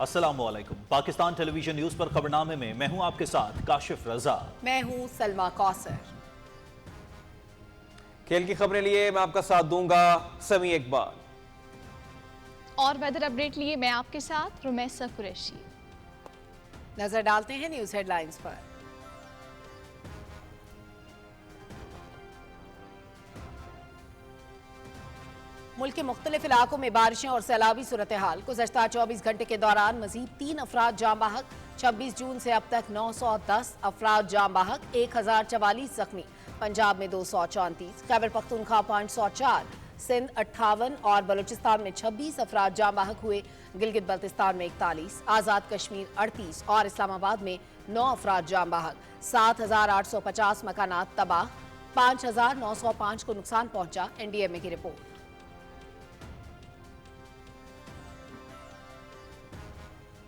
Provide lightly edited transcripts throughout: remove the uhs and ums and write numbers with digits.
अस्सलामुअलैकुम। Pakistan television news पर खबरनामे में मैं हूं आपके साथ काशिफ रजा। मैं हूं सलमा कौसर। खेल की खबरें लिए मैं आपका साथ दूंगा समी इकबाल। और वेदर अपडेट लिए मैं आपके साथ रुमैसा कुरैशी। नजर डालते हैं न्यूज हेडलाइंस पर। मुल्क के मुख्तलिफ इलाकों में बारिशें और सैलाबी सूरत हाल। गुज़श्ता 24 घंटे के दौरान मजीद 3 अफराद जाम बहक। 26 जून से अब तक 910 अफराद जाम बहक, 1044 जख्मी। पंजाब में 234, खैबर पख्तूनख्वा 504, सिंध 58 और बलूचिस्तान में 26 अफराद जाम बहक हुए। गिलगित बल्तिस्तान में 41, आज़ाद कश्मीर 38 और इस्लामाबाद में 9 अफराद जाम बहक। 7850 मकानात तबाह, 5905 को नुकसान पहुंचा। NDMA की रिपोर्ट।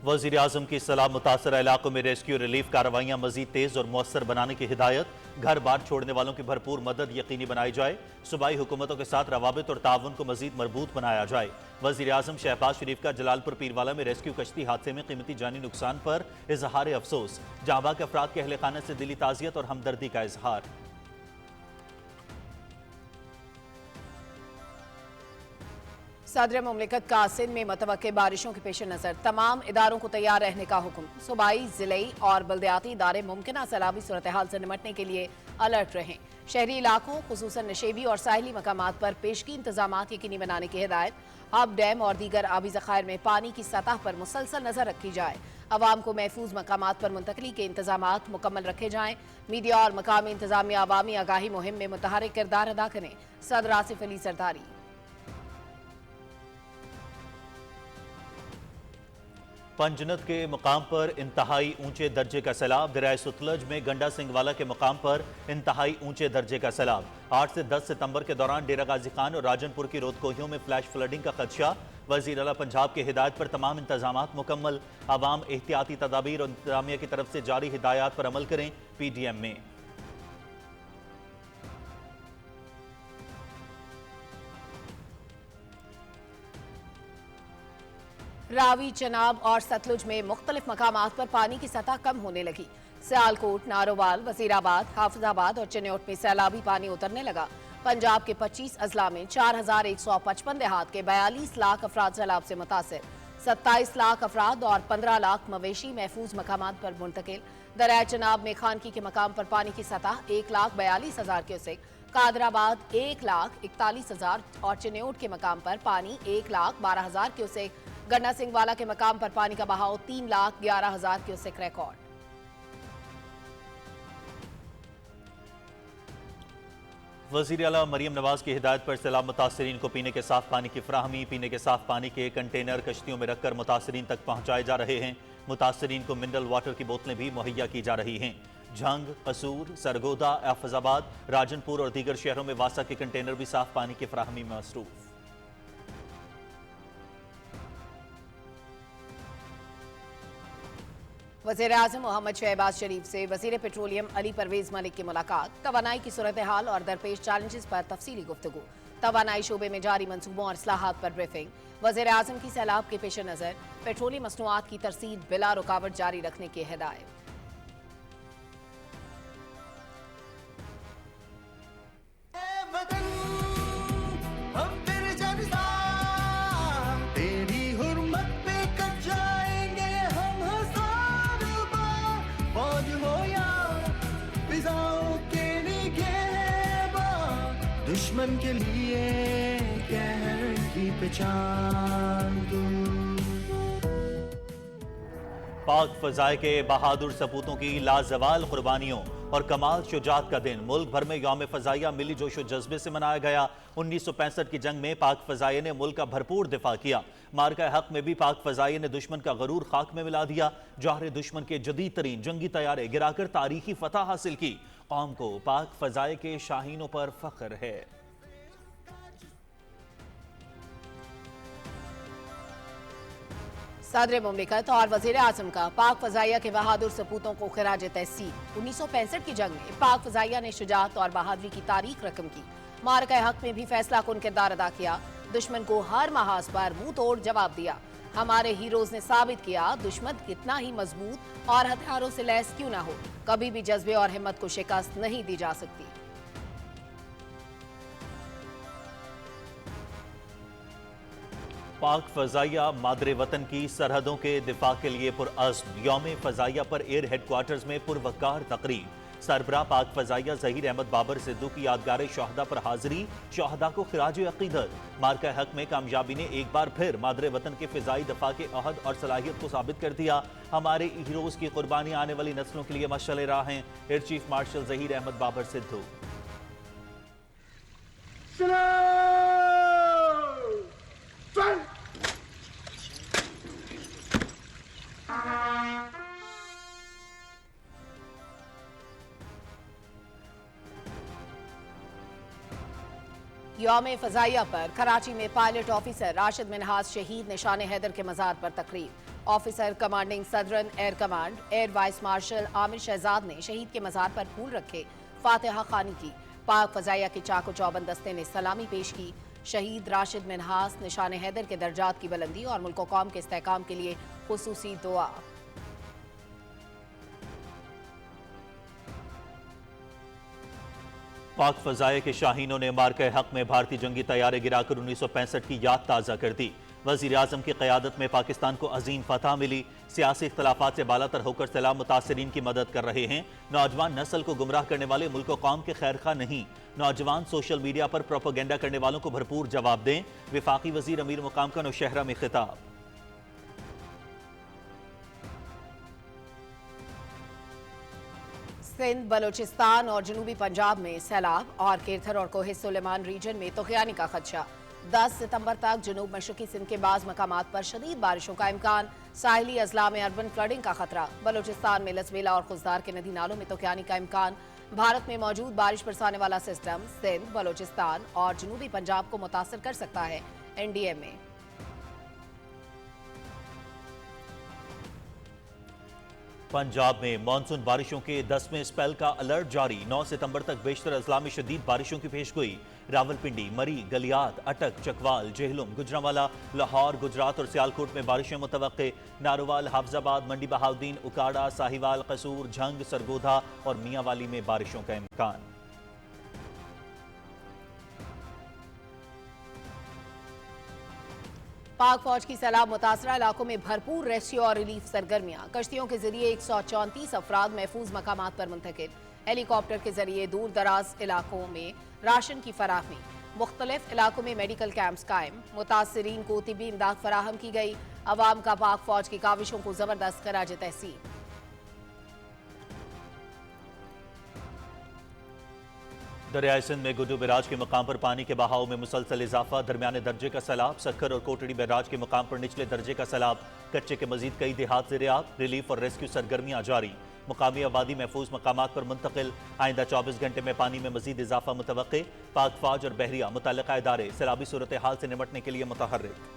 वज़ीर आज़म की सलाह मुतासरा इलाकों में रेस्क्यू रिलीफ कार्रवाइयाँ मजीद तेज और मौसर बनाने की हिदायत। घर बार छोड़ने वालों की भरपूर मदद यकीनी बनाई जाए। सूबाई हुकूमतों के साथ रवाबित और ताउन को मजीद मजबूत बनाया जाए। वज़ीर आज़म शहबाज शरीफ का जलालपुर पीरवाला में रेस्क्यू कश्ती हादसे में कीमती जानी नुकसान पर इजहार अफसोस। जांबाग अफराद के अहले खाने से दिली ताज़ियत और हमदर्दी का इजहार। सदर मुमलिकत का सिंध में मतवक्के बारिशों के पेश नज़र तमाम इदारों को तैयार रहने का हुक्म। सूबाई, जिले और बल्दियाती इदारे मुमकिन सैलाबी सूरत हाल से निमटने के लिए अलर्ट रहें। शहरी इलाकों खुसूसन नशेबी और साहिली मकामात पर पेशगी इंतजाम यकीनी बनाने की हिदायत। हब, डैम और दीगर आबी ज़खायर में पानी की सतह पर मुसलसल नजर रखी जाए। अवाम को महफूज मकामात पर मुंतकली के इंतजाम मुकम्मल रखे जाएं। मीडिया और मकामी इंतजामिया अवामी आगाही मुहिम में मुतहरिक किरदार अदा करें। सदर आसिफ अली सरदारी। पंजनत के मकाम पर इंतहाई ऊंचे दर्जे का सैलाब। दरियाए सतलज में गंडा सिंगवाला के मकाम पर इंतहाई ऊंचे दर्जे का सैलाब। 8 से 10 सितंबर के दौरान डेरा गाजी खान और राजनपुर की रोदकोहियों में फ्लैश फ्लडिंग का खदशा। वजीर आला पंजाब की हिदायत पर तमाम इंतजाम मुकम्मल। आवाम एहतियाती तदाबीर और इंतजामिया की तरफ से जारी हिदायत पर अमल करें। PDM में रावी, चनाब और सतलुज में मुख्तलिफ मकामात पर पानी की सतह कम होने लगी। सियालकोट, नारोवाल, वजीराबाद, हाफिजाबाद और चिन्योट में सैलाबी पानी उतरने लगा। पंजाब के 25 अजला में 4155 देहात के 42 लाख अफराद सैलाब से मुतासिर। 27 लाख अफराद और 15 लाख मवेशी महफूज मकामात पर मुंतकिल। दरिया चनाब में खानकी के मकाम पर पानी की सतह 1,42,000 क्यूसेक। कादराबाद 1,41,000 और चिन्योट के मकाम पर पानी 1,12,000 क्यूसेक। गन्ना सिंगवाला के मकाम पर पानी का बहाव 3,11,000 क्यूसेक रिकॉर्ड। वज़ीर आला मरियम नवाज की हिदायत पर सैलाब मुतासरीन को पीने के साफ पानी की फराहमी। पीने के साफ पानी के कंटेनर कश्तियों में रखकर मुतासरीन तक पहुंचाए जा रहे हैं। मुतासरीन को मिनरल वाटर की बोतलें भी मुहैया की जा रही हैं। झंग, कसूर, सरगोदा, हफीजाबाद, राजनपुर और दीगर शहरों में वासा के कंटेनर भी साफ पानी की फराहमी में मसरूफ। वज़ीर आज़म मोहम्मद शहबाज शरीफ से वज़ीर पेट्रोलियम अली परवेज मलिक की मुलाकात। तवानाई की सूरत हाल और दरपेश चैलेंजेस पर तफसीली गुफ्तगू। तवानाई शोबे में जारी मंसूबों और इस्लाहात पर ब्रीफिंग। वज़ीर आज़म की सैलाब के पेश नज़र पेट्रोलियम मसनूआत की तरसीद बिला रुकावट जारी रखने की हिदायत। दुश्मन के लिए कहर की पहचान पाक फजाए के बहादुर सपूतों की लाजवाल कुर्बानियों और कमाल शुजात का दिन। मुल्क भर में यौम फजाइया मिली जोशो जज्बे से मनाया गया। 1965 की जंग में पाक फजाइया ने मुल्क का भरपूर दिफा किया। मार्का हक में भी पाक फजाइया ने दुश्मन का गरूर खाक में मिला दिया। जौहर दुश्मन के जदीद तरीन जंगी तैयारे गिराकर तारीखी फतह हासिल की। कौम को पाक फजाए के शाहीनों पर फख्र है। सदर मुमलिकत और वज़ीर आज़म का पाक फजाइया के बहादुर सपूतों को खिराज तहसीन। 1965 की जंग में पाक फजाइया ने शुजात और बहादुरी की तारीख रकम की। मार्का हक में भी फैसला कुन किरदार अदा किया। दुश्मन को हर महाज पर मुंह तोड़ जवाब दिया। हमारे हीरोज ने साबित किया दुश्मन कितना ही मजबूत और हथियारों से लैस क्यों ना हो, कभी भी जज्बे और हिम्मत को शिकस्त नहीं दी जा सकती। पाक फजाइया मादरे वतन की सरहदों के दिफा के लिए पुरअज़्म। यौम फजाइया पर एयर हेडक्वार्टर्स में पुरवकार तकरीब। सरबराह पाक फजाइया ज़हीर अहमद बाबर सिद्धू की यादगार शहदा पर हाजिरी, शहदा को खिराज अकीदत। मार्का हक में कामयाबी ने एक बार फिर मादरे वतन के फिजाई दफा के अहद और सलाहियत को साबित कर दिया। हमारे हीरोज की कुर्बानी आने वाली नस्लों के लिए मशाल राह हैं। Air chief marshal Zaheer Ahmed Babar Sidhu. यौम फजाइया पर कराची में पायलट ऑफिसर राशिद मिनहास शहीद निशान हैदर के मज़ार पर तकरीब। Officer commanding southern air command air vice marshal Amir Shahzad ने शहीद के मज़ार पर फूल रखे, फातिहा खानी की। पाक फजाइया के चाको चौबंद दस्ते ने सलामी पेश की। शहीद राशिद मिनहास निशान हैदर के दर्जात की बुलंदी और मुल्क कौम के इस्तेहकाम के लिए खुसूसी दुआ। पाक फजाए के शाहीनों ने मार्के हक में भारतीय जंगी तैयारे गिराकर 1965 की याद ताज़ा कर दी। वज़ीर आज़म की क़यादत में पाकिस्तान को अजीम फतह मिली। सियासी इख्तलाफात से बालातर होकर सैलाब मुतासरीन की मदद कर रहे हैं। नौजवान नस्ल को गुमराह करने वाले मुल्क कौम के खैरखा नहीं। नौजवान सोशल मीडिया पर प्रोपेगेंडा करने वालों को भरपूर जवाब दें। विफाकी वज़ीर अमीर मुकाम का नौशहरा में खिताब। सिंध, बलोचिस्तान और जनूबी पंजाब में सैलाब और केरथर और कोहे सुलेमान रीजन में तुग़यानी का खदशा। 10 सितंबर तक जनूब मशरक़ी सिंध के बाज़ मकामात पर शदीद बारिशों का इम्कान। साहिली अजला में अर्बन फ्लडिंग का खतरा। बलोचिस्तान में लसबेला और खुजदार के नदी नालों में तुग़यानी का इम्कान। भारत में मौजूद बारिश बरसाने वाला सिस्टम सिंध, बलोचिस्तान और जनूबी पंजाब को मुतासर कर सकता है। NDMA। पंजाब में मानसून बारिशों के 10वें स्पेल का अलर्ट जारी। 9 सितंबर तक बेशतर अजला में शदीद बारिशों की पेशगोई। रावलपिंडी, मरी, गलियात, अटक, चकवाल, जेहलुम, गुजरांवाला, लाहौर, गुजरात और सियालकोट में बारिशें मुतवक्के। नारोवाल, हाफजाबाद, मंडी बहाउद्दीन, उकाड़ा, साहिवाल, कसूर, झंग, सरगोधा और मियांवाली में बारिशों का इम्कान। पाक फौज की सैलाब मुतासरा इलाकों में भरपूर रेस्क्यू और रिलीफ सरगर्मियां। कश्तियों के जरिए 134 अफराद महफूज मकामात पर मुंतकिल। हेलीकॉप्टर के जरिए दूर दराज इलाकों में राशन की फराहमी। मुख्तलिफ इलाकों में मेडिकल कैंप्स कायम। मुतासरीन को तिब्बी इमदाद फराहम की गई। अवाम का पाक फौज की काविशों को जबरदस्त खराज तहसीन। दरियाई सिंध में गुड्डू बैराज के मकाम पर पानी के बहाव में मुसलसल इजाफा। दरमियाने दर्जे का सैलाब। सक्खर और कोटड़ी बैराज के मकाम पर निचले दर्जे का सैलाब। कच्चे के मजीद कई देहात ज़ेर-ए-आब। रिलीफ और रेस्क्यू सरगर्मियां जारी। मुकामी आबादी महफूज मकामात पर मुंतकिल। आइंदा 24 घंटे में पानी में मजीद इजाफा मुतवक्के। पाक फौज और बहरिया मुतल्लिका इदारे सैलाबी सूरत हाल से निमटने के लिए मुतहर्रिक।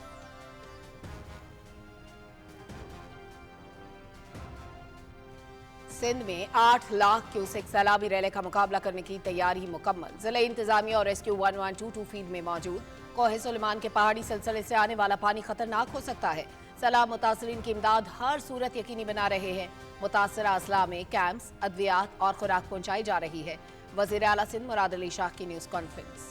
सिंध में 8 लाख क्यूसेक सैलाबी रैले का मुकाबला करने की तैयारी मुकम्मल। जिला इंतजामिया और रेस्क्यू 1122 फील्ड में मौजूद। कोहे सुलेमान के पहाड़ी सिलसिले से आने वाला पानी खतरनाक हो सकता है। सैलाब मुतासरीन की इमदाद हर सूरत यकीनी बना रहे हैं। मुतासरा अजला में कैंप्स, अद्वियात और खुराक पहुंचाई जा रही है। वज़ीर आला सिंध मुराद अली शाह की न्यूज़ कॉन्फ्रेंस।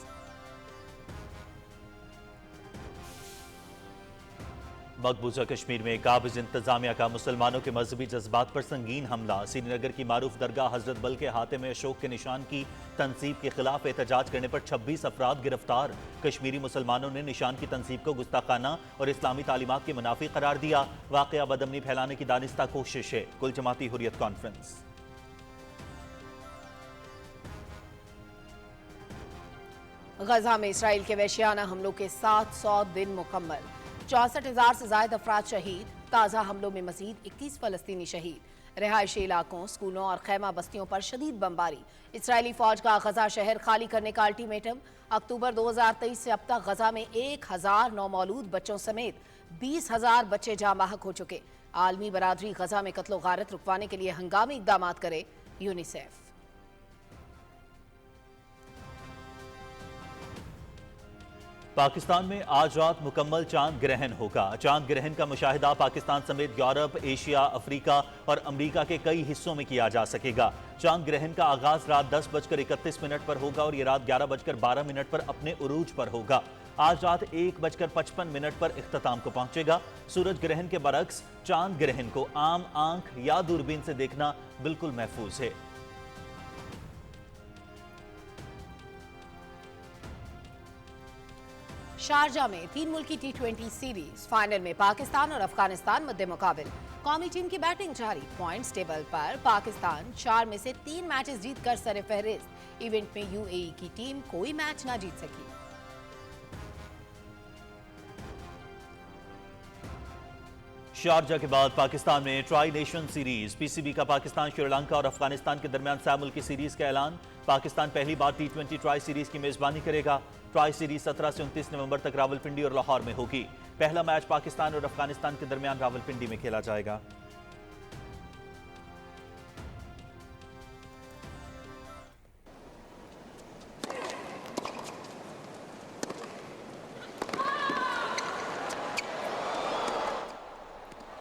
मकबूजा कश्मीर में काबिज इंतजामिया का मुसलमानों के मजहबी जज्बात पर संगीन हमला। श्रीनगर की मारूफ दरगाह हजरत बल के हाथे में अशोक के निशान की तनसीब के खिलाफ एहतजाज करने पर 26 अफराद गिरफ्तार। कश्मीरी मुसलमानों ने निशान की तनसीब को गुस्ताखाना और इस्लामी तालीमात के मुनाफी करार दिया। वाकया बदअमनी फैलाने की दानिस्ता कोशिश है। कुल जमाती हुर्रियत कॉन्फ्रेंस। गजा में इसराइल के वहशियाना हमलों के 700 दिन मुकम्मल। 64,000 से ज्यादा अफराद शहीद। ताज़ा हमलों में मजीद 21 फलस्तीनी शहीद। रिहायशी इलाकों, स्कूलों और खैमा बस्तियों पर शदीद बमबारी। इसराइली फौज का गजा शहर खाली करने का अल्टीमेटम। अक्टूबर 2023 से अब तक गजा में 1000 नौमौलूद बच्चों समेत 20,000 बच्चे जाँ बाहक हो चुके। आलमी बरादरी गजा में कत्लो गारत रुकवाने के लिए हंगामी इकदाम करे। यूनिसेफ। पाकिस्तान में आज रात मुकम्मल चांद ग्रहण होगा। चांद ग्रहण का मुशाहिदा पाकिस्तान समेत यूरोप, एशिया, अफ्रीका और अमेरिका के कई हिस्सों में किया जा सकेगा। चांद ग्रहण का आगाज रात 10:31 पर होगा और यह रात 11:12 पर अपने उरूज पर होगा। आज रात 1:55 पर इख्तिताम को पहुंचेगा। सूरज ग्रहण के बरक्स चांद ग्रहण को आम आंख या दूरबीन से देखना बिल्कुल महफूज है। शारजा में 3 मुल्की T20 सीरीज फाइनल में पाकिस्तान और अफगानिस्तान मद्दे मुकाबिल। कौमी टीम की बैटिंग जारी। पॉइंट्स टेबल पर पाकिस्तान 4 में से 3 मैचेस जीतकर सरफहरिस्त। इवेंट में यूएई की टीम कोई मैच ना जीत सकी। शारजा के बाद पाकिस्तान में ट्राई नेशन सीरीज पीसीबी का पाकिस्तान, श्रीलंका और अफगानिस्तान के दरमियान सैमुल की सीरीज का ऐलान। पाकिस्तान पहली बार T20 ट्राई सीरीज की मेजबानी करेगा। ट्राई सीरीज 17 से 29 नवंबर तक रावलपिंडी और लाहौर में होगी। पहला मैच पाकिस्तान और अफगानिस्तान के दरमियान रावलपिंडी में खेला जाएगा।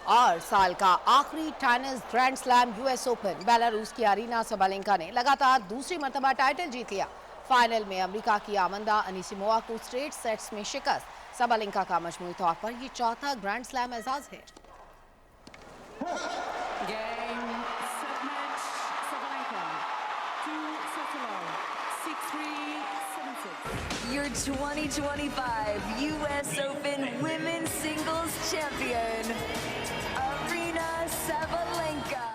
और साल का आखिरी tennis grand slam US open. Belarus की अरीना सबालेंका ने लगातार दूसरी मर्तबा टाइटल जीत लिया। फाइनल में अमेरिका की आमंदा अनीसिमोवा को स्ट्रेट सेट्स में शिकस्त। सबालेंका का मजमूई तौर पर ये चौथा ग्रैंड स्लैम एजाज है। Your 2025 US Open Women's Singles Champion, Aryna Sabalenka.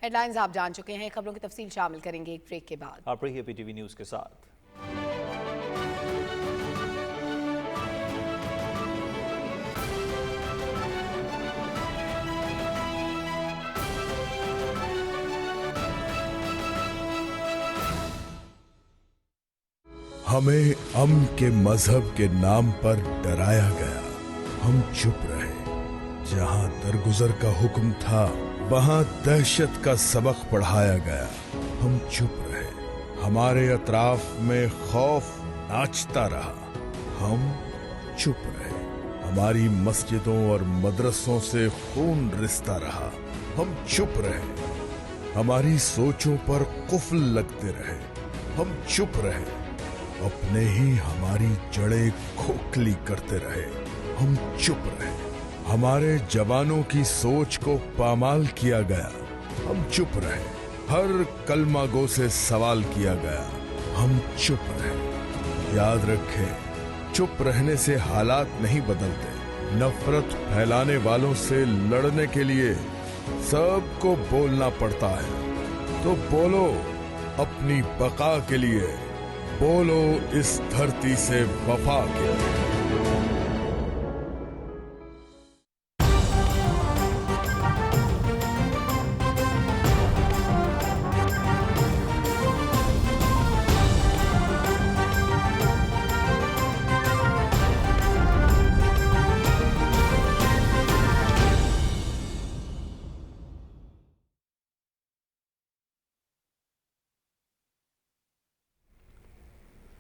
Headlines आप जान चुके हैं। खबरों की तफसील शामिल करेंगे एक ब्रेक के बाद। आप रहिए पीटीवी न्यूज के साथ। हमें अमन के मजहब के नाम पर डराया गया, हम चुप रहे। जहां दरगुजर का हुक्म था वहां दहशत का सबक पढ़ाया गया, हम चुप रहे। हमारे अतराफ में खौफ नाचता रहा, हम चुप रहे। हमारी मस्जिदों और मदरसों से खून रिश्ता रहा, हम चुप रहे। हमारी सोचों पर कुफल लगते रहे, हम चुप रहे। अपने ही हमारी जड़ें खोखली करते रहे, हम चुप रहे। हमारे जवानों की सोच को पामाल किया गया, हम चुप रहे। हर कलमागो से सवाल किया गया, हम चुप रहे। याद रखें, चुप रहने से हालात नहीं बदलते। नफरत फैलाने वालों से लड़ने के लिए सबको बोलना पड़ता है। तो बोलो अपनी बका के लिए, बोलो इस धरती से वफा के लिए।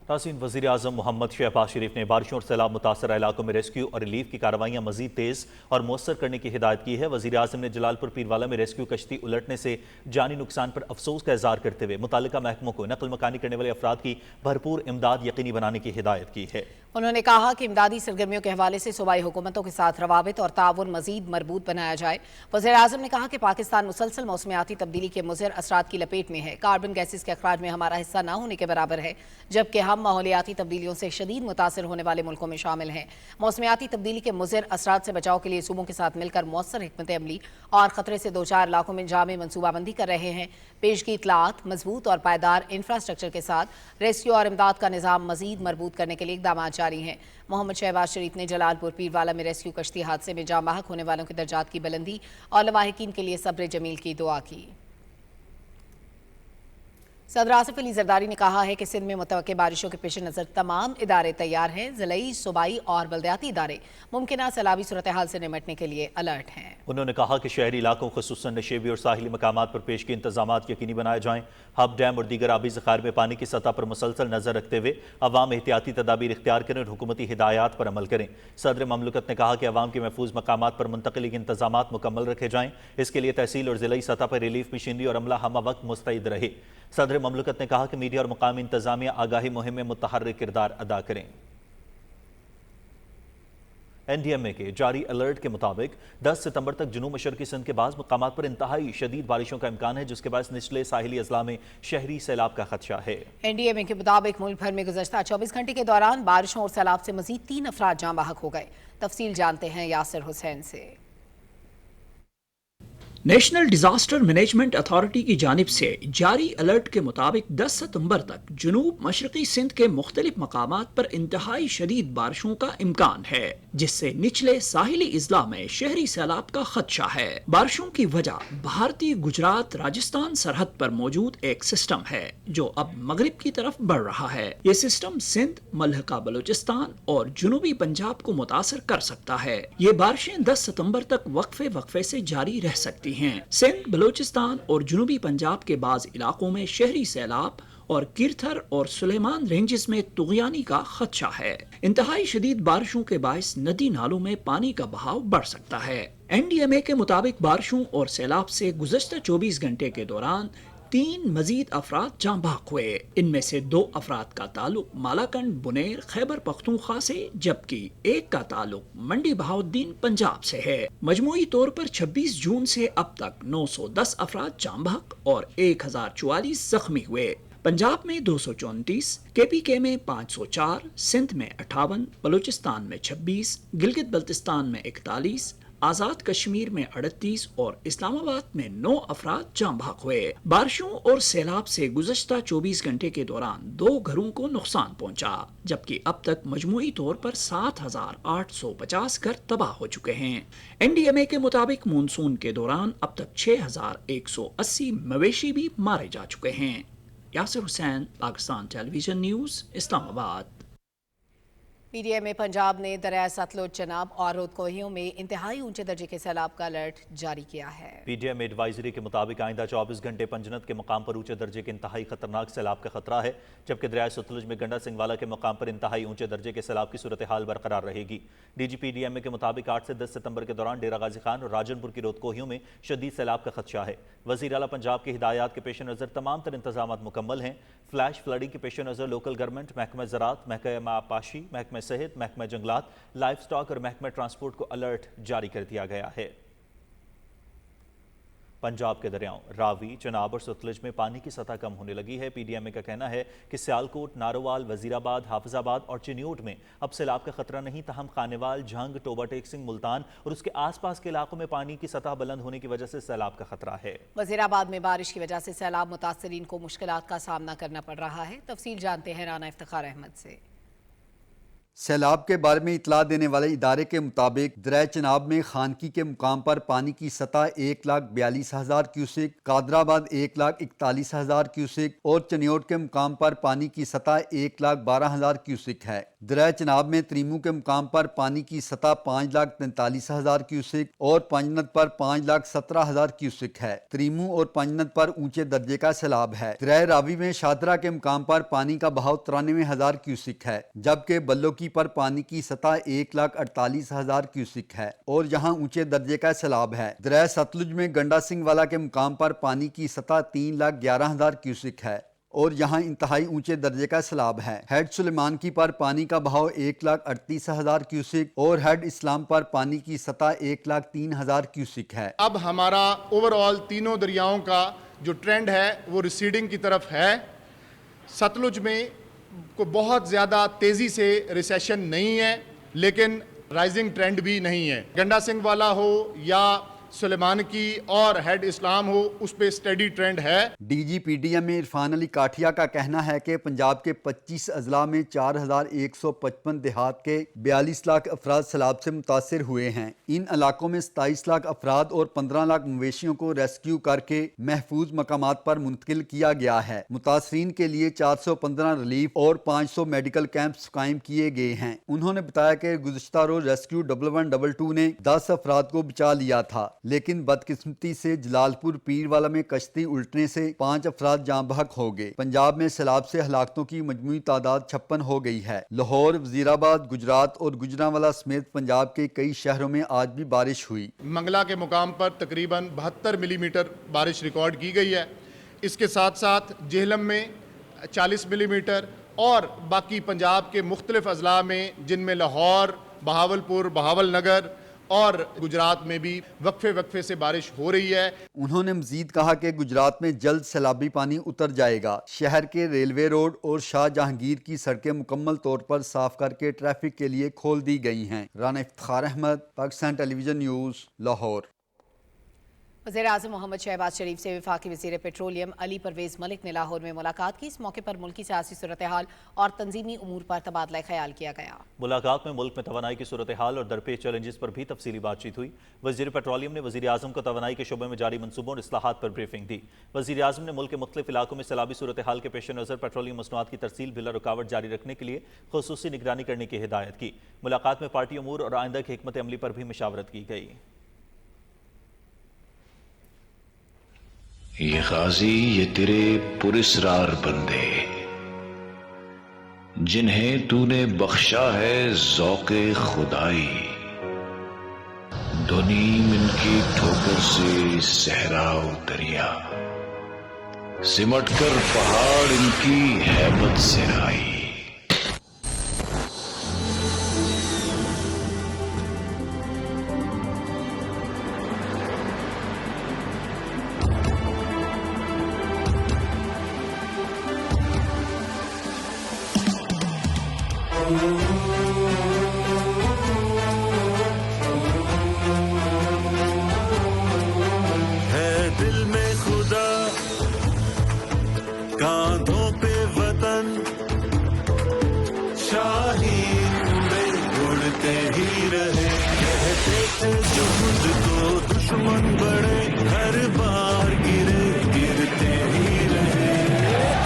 तासीन वज़ीर आज़म मोहम्मद शहबाज शरीफ ने बारिशों और सैलाब मुतासर इलाकों में रेस्क्यू और रिलीफ की कार्रवाइयाँ मजीद तेज़ और मौसर करने की हिदायत की है। वज़ीर आज़म ने जलालपुर पीरवाला में रेस्क्यू कश्ती उलटने से जानी नुकसान पर अफसोस का इज़हार करते हुए मुतालिका महकमों को नकल मकानी करने वाले अफराद की भरपूर इमदाद यकीनी बनाने की हिदायत की है। उन्होंने कहा कि इमदादी सरगर्मियों के हवाले से सूबाई हुकूमतों के साथ रवाबित और ताउन मजीद मजबूत बनाया जाए। वज़ीर आज़म ने कहा कि पाकिस्तान मुसलसल मौसमियाती तब्दीली के मुज़र असरात की लपेट में है। कार्बन गैसेज के अखराज में हमारा हिस्सा न होने के बराबर है, जबकि हम माहौलियाती तब्दीलियों से शदीद मुतासर होने वाले मुल्कों में शामिल हैं। मौसमियाती तब्दीली के मुज़र असरात से बचाव के लिए सूबों के साथ मिलकर मौसर हिकमत अमली और खतरे से 2-4 इलाकों में जामे मनसूबाबंदी कर रहे हैं। पेशगी इतलात, मजबूत और पायदार इंफ्रास्ट्रक्चर के साथ रेस्क्यू और इमदाद का निज़ाम मजीद मजबूत करने के लिए इक़दाम जारी हैं। मोहम्मद शहबाज शरीफ ने जलालपुर पीरवाला में रेस्क्यू कश्ती हादसे में जाम बहक होने वालों के दर्जात की बुलंदी और लवाहिकीन के लिए सब्र जमील की दुआ की। सदर आसिफ अली जरदारी ने कहा है कि सिंध में मुतवक्के बारिशों के पेश नज़र तमाम इदारे तैयार हैं। ज़िलई, सूबाई और बल्दियाती इदारे मुमकिन सैलाबी सूरत हाल से निपटने के लिए अलर्ट हैं। उन्होंने कहा कि शहरी इलाकों खुसूसन नशेबी और साहिली मकामात पर पेश के इंतजाम यकीनी बनाए जाएं। हब, डैम और दीगर आबी ज़खायर में पानी की सतह पर मुसलसल नजर रखते हुए अवाम एहतियाती तदाबीर इख्तियार करें और हुकूमती हिदायत पर अमल करें। सदर ममलकत ने कहा कि अवाम के महफूज मकामात पर मुंतकिली के इंतजाम मुकम्मल रखे जाएं। इसके लिए तहसील और ज़िलई सतह पर रिलीफ मशीनरी और अमला हम वक्त मुस्तैद रहे। सदर ममलकत ने कहा कि मीडिया और मुकामी इंतजामिया आगाही मुहिम में मुतहर्रिक किरदार अदा करें। NDMA के जारी अलर्ट के मुताबिक 10 सितंबर तक जुनूब मशरकी सिंध के बाज़ मकामात पर इंतहाई शदीद बारिशों का इम्कान है, जिसके बाद निचले साहिली अजला में शहरी सैलाब का खदशा है। NDMA के मुताबिक मुल्क भर में गुज़श्ता 24 घंटे के दौरान बारिशों और सैलाब से मजीद 3 अफराद जाँ बहक हो गए। तफसील जानते हैं यासिर हुसैन से। नेशनल डिजास्टर मैनेजमेंट अथॉरिटी की जानिब से जारी अलर्ट के मुताबिक 10 सितंबर तक जुनूब मशरकी सिंध के मुख्तलिफ मकामात पर इंतहाई शदीद बारिशों का इम्कान है, जिससे निचले साहिली इजला में शहरी सैलाब का खदशा है। बारिशों की वजह भारतीय गुजरात राजस्थान सरहद पर मौजूद एक सिस्टम है जो अब मगरिब की तरफ बढ़ रहा है। ये सिस्टम सिंध, मलहका बलूचिस्तान और जुनूबी पंजाब को मुतासर कर सकता है। ये बारिशें 10 सितंबर तक वक्फे वक्फे से जारी रह सकती हैं। सिंध, बलूचिस्तान और जुनूबी पंजाब के बाज इलाकों में शहरी सैलाब और किरथर और सुलेमान रेंजेस में तुगयानी का खदशा है। इंतहाई शदीद बारिशों के बायस नदी नालों में पानी का बहाव बढ़ सकता है। NDMA के मुताबिक बारिशों और सैलाब से गुज़श्ता 24 घंटे के दौरान 3 मजीद अफराद जाँ बहक हुए। इनमें से 2 अफराद का ताल्लुक मालाकंड, बुनेर, खैबर पख्तूनख्वा से, जबकि एक का ताल्लुक मंडी बहाउद्दीन पंजाब से है। मजमूई तौर पर 26 जून से अब तक 910 अफराद जाँ बहक और 1044 जख्मी हुए। पंजाब में 234, KPK में 504, सिंध में 58, बलूचिस्तान में 26, गिलगित बल्तिस्तान में 41, आजाद कश्मीर में 38 और इस्लामाबाद में 9 अफराद जाँ बहक हुए। बारिशों और सैलाब से गुज़श्ता 24 घंटे के दौरान 2 घरों को नुकसान पहुंचा, जबकि अब तक मजमूई तौर पर 7,850 घर तबाह हो चुके हैं। NDMA के मुताबिक मानसून के दौरान अब तक 6,180 मवेशी भी मारे जा चुके हैं। Yasir Hussain, Pakistan television news, Islamabad. PDMA Punjab ने दरिया सतलुज, चनाब और रोदकोहियों में इंतहाई ऊंचे दर्जे के सैलाब का अलर्ट जारी किया है। PDMA एडवाइजरी के मुताबिक आइंदा 24 घंटे पंजनत के मुकाम पर ऊंचे दर्जे के इंतहाई खतरनाक सैलाब का खतरा है, जबकि दरिया सतलुज में गंडा सिंह वाला के मुकाम पर इंतहाई ऊंचे दर्जे के सैलाब की सूरत हाल बरकरार रहेगी। DG PDMA के मुताबिक 8 से 10 सितंबर के दौरान डेरा गाजी खान और राजनपुर की रोदकोहियों में शदीद सैलाब का खदशा है। वज़ीर आला पंजाब की हिदायत के पेश नज़र तमाम तर इंतजाम मुकम्मल हैं। फ्लैश फ्लडिंग के पेश नज़र लोकल गवर्नमेंट, महकमा ज़राअत, महकमा आबपाशी, महकमा सेहत, महकमा जंगलात, लाइफ स्टॉक और महकमा ट्रांसपोर्ट को अलर्ट जारी कर दिया गया है। पंजाब के दरियाओं रावी, चनाब और सतलुज में पानी की सतह कम होने लगी है। PDMA का कहना है कि सियालकोट, नारोवाल, वजीराबाद, हाफिजाबाद और चिन्यूट में अब सैलाब का खतरा नहीं, तहम खानेवाल, झंग, टोबा टेक सिंह, मुल्तान और उसके आसपास के इलाकों में पानी की सतह बुलंद होने की वजह से सैलाब का खतरा है। वजीराबाद में बारिश की वजह से सैलाब मुतासरीन को मुश्किलात का सामना करना पड़ रहा है। तफसील जानते हैं राना इफ्तिखार अहमद से। सैलाब के बारे में इतला देने वाले इदारे के मुताबिक दरिया चनाब में खानकी के मुकाम पर पानी की सतह 1,42,000 क्यूसिक, कादराबाद 1,41,000 क्यूसिक और चनियोट के मुकाम पर पानी की सतह 1,12,000 क्यूसिक है। दरिया चनाब में त्रीमू के मुकाम पर पानी की सतह 5,43,000 क्यूसिक और पंजनत पर 5,17,000 क्यूसिक है। त्रीमू और पंजनत पर ऊंचे दर्जे का सैलाब है। दरिया रावी में शादरा के मुकाम पर पानी का बहाव 93,000 क्यूसिक है, जबकि बल्लो की पर पानी की सतह 1,48,000 क्यूसिक है और यहाँ ऊंचे दर्जे का सैलाब है। दरिया सतलुज में गंडा सिंह वाला के मुकाम पर पानी की सतह 3,11,000 क्यूसिक है और यहाँ इंतहाई ऊंचे दर्जे का सैलाब है। हेड सुलेमान की पर पानी का बहाव 1,38,000 क्यूसिक और हेड इस्लाम पर पानी की सतह 1,03,000 क्यूसिक है। अब हमारा ओवरऑल तीनों दरियाओं का जो ट्रेंड है वो रिसीडिंग की तरफ है। सतलुज में को बहुत ज़्यादा तेज़ी से रिसेशन नहीं है, लेकिन राइजिंग ट्रेंड भी नहीं है। गंडा सिंह वाला हो या सुलेमान की और हेड इस्लाम हो, उस पर स्टडी ट्रेंड है। DGPDM में इरफान अली काठिया का कहना है कि पंजाब के 25 अजला में 4155 देहात के 42 लाख अफराद सैलाब से मुतासर हुए हैं। इन इलाकों में 27 लाख अफराद और 15 लाख मवेशियों को रेस्क्यू करके महफूज मकामात पर मुंतकिल किया गया है। मुतासरीन के लिए 415 रिलीफ और 500 मेडिकल कैंप्स कायम किए गए हैं। उन्होंने बताया कि गुज़श्ता रोज रेस्क्यू 1122 ने 10 अफराद को बचा लिया था, लेकिन बदकिस्मती से जलालपुर पीरवाला में कश्ती उल्टने से 5 अफराद जाँ बहक हो गए। पंजाब में सैलाब से हलाकतों की मजमूई तादाद 56 हो गई है। लाहौर, वजीराबाद, गुजरात और गुजरांवाला समेत पंजाब के कई शहरों में आज भी बारिश हुई। मंगला के मुकाम पर तकरीबन 72 मिलीमीटर बारिश रिकॉर्ड की गई है। इसके साथ साथ जेहलम में 40 मिलीमीटर और बाकी पंजाब के मुख्तलिफ अजला में, जिनमें लाहौर, बहावलपुर, बहावल नगर और गुजरात में भी वक्फे वक्फे से बारिश हो रही है। उन्होंने मजीद कहा कि गुजरात में जल्द सैलाबी पानी उतर जाएगा। शहर के रेलवे रोड और शाह जहांगीर की सड़कें मुकम्मल तौर पर साफ करके ट्रैफिक के लिए खोल दी गई हैं। Rana Iftikhar Ahmed, Pakistan television news, Lahore. वज़ीर-ए-आज़म मोहम्मद शहबाज शरीफ से वफाकी वज़ीर पेट्रोलियम अली परवेज़ मलिक ने लाहौर में मुलाकात की। इस मौके पर मुल्की सियासी सूरत हाल और तंजीमी उमूर पर तबादला ख्याल किया गया। मुलाकात में मुल्क में तवानाई की सूरत हाल और दरपेश चैलेंजेस पर भी तफसीली बातचीत हुई। वज़ीर पेट्रोलियम ने वज़ीर-ए-आज़म को तवानाई के शोबे में जारी मनसूबों और इस्लाहात पर ब्रीफिंग दी। वज़ीर-ए-आज़म ने मुल्क के मुख्तलिफ इलाकों में सैलाबी सूरत हाल के पेश नज़र पेट्रोलियम मसनूआत की तरसील बिला रुकावट जारी रखने के लिए खुसूसी निगरानी करने की हिदायत की। मुलाकात में पार्टी उमूर और आइंदा की हिकमत अमली पर भी मशावरत की गई। ये गाजी, ये तेरे पुरस्रार बंदे, जिन्हें तूने बख्शा है ज़ौक़े खुदाई, दो नीम इनकी ठोकर से सहरा दरिया, सिमट कर पहाड़ इनकी हैबत से आई। है दिल में खुदा, कांधों पे वतन, शाहीन उड़े उड़ते ही रहे। कहते थे जो मुझको दुश्मन बड़े, हर बार गिरे गिरते ही रहे।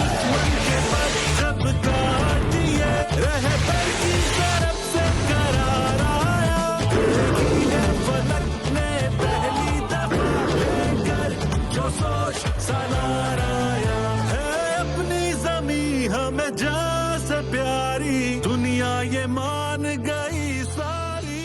दुश्मन के पर जब काटिए रहे पर की तरफ से करार आया। देखी है फलक ने पहली दफा लेकर जो सोच सनार आया है। अपनी ज़मीं हमें जान से प्यारी, दुनिया ये मान गई सारी।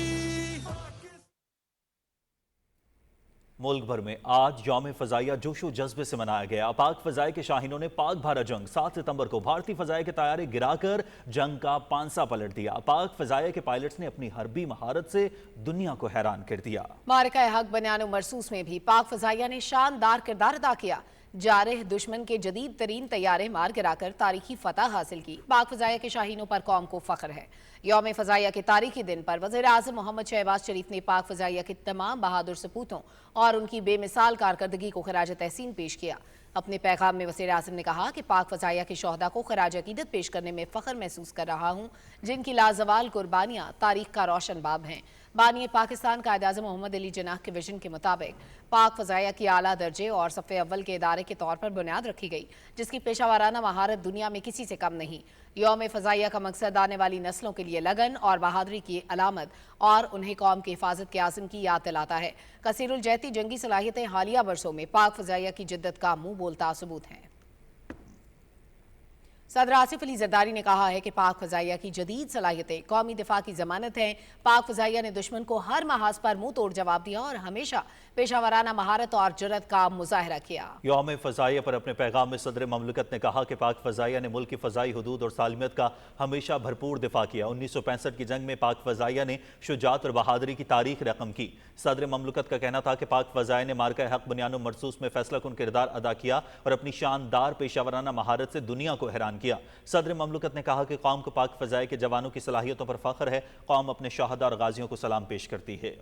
मुल्क भर में आज यौम फ़ज़ाइया जोशो जज्बे से मनाया गया। पाक फ़ज़ाए के शाहीनों ने पाक भारत जंग 7 सितंबर को भारतीय फ़ज़ाए के तैयारे गिराकर जंग का पांसा पलट दिया। पाक फ़ज़ाए के पायलट्स ने अपनी हरबी महारत से दुनिया को हैरान कर दिया। मारका हक बनियानो मरसूस में भी पाक फ़ज़ाइया ने शानदार किरदार अदा किया। जारह दुश्मन के जदीद तरीन तैयारे मार गिराकर तारीखी फतह हासिल की। पाक फ़ज़ाइया के शाहीनों पर कौम को फ़ख्र है। यौम फ़ज़ाइया के तारीखी दिन पर वज़ीर-ए-आज़म मोहम्मद शहबाज शरीफ ने पाक फ़ज़ाइया के तमाम बहादुर सपूतों और उनकी बेमिसाल कारकर्दगी को खराज तहसीन पेश किया। अपने पैगाम में वज़ीर-ए-आज़म ने कहा कि पाक फ़ज़ाइया के शोहदा को खराज अकीदत पेश करने में फ़ख्र महसूस कर रहा हूँ, जिनकी लाजवाल कुर्बानियाँ तारीख का रोशन बाब हैं। बानी पाकिस्तान कायद-ए-आज़म मोहम्मद अली जिन्नाह के विजन के मुताबिक पाक फ़ज़ाइया की आला दर्जे और सफ़े अव्वल के इदारे के तौर पर बुनियाद रखी गई, जिसकी पेशावराना महारत दुनिया में किसी से कम नहीं। यौम फ़ज़ाइया का मकसद आने वाली नस्लों के लिए लगन और बहादुरी की अलामत और उन्हें कौम की हिफाजत के आज़म की याद दिलाता है। कसीरुल जहती जंगी सलाहियतें हालिया बरसों में पाक फ़ज़ाइया की जिद्दत का मुँह बोलता सबूत हैं। सदर आसिफ अली जरदारी ने कहा है कि पाक फ़ज़ाइया की जदीद सलाहियतें कौमी दिफा की ज़मानत हैं। पाक फ़ज़ाइया ने दुश्मन को हर महाज पर मुंह तोड़ जवाब दिया और हमेशा पेशावराना महारत और जुर्रत का मुजाहरा किया। यौम फ़ज़ाइया पर अपने पैगाम में सदर ममलकत ने कहा कि पाक फ़ज़ाइया ने मुल्क की फ़ज़ाई हदूद और सालमियत का हमेशा भरपूर दिफा किया। 1965 की जंग में पाक फ़ज़ाइया ने शुजात और बहादुरी की तारीख रकम की। सदर ममलकत का कहना था कि पाक फ़ज़ाइया ने मारका हक बनियानो मरसूस में फैसला कुन किरदार अदा किया और अपनी शानदार पेशावराना महारत से दुनिया को हैरान किया। सदर ममलकत ने कहा कि कौम को पाक फ़ज़ाइया के जवानों की सलाहियतों पर फ़ख्र है। कौम अपने शहादा और गाजियों को सलाम पेश करती है।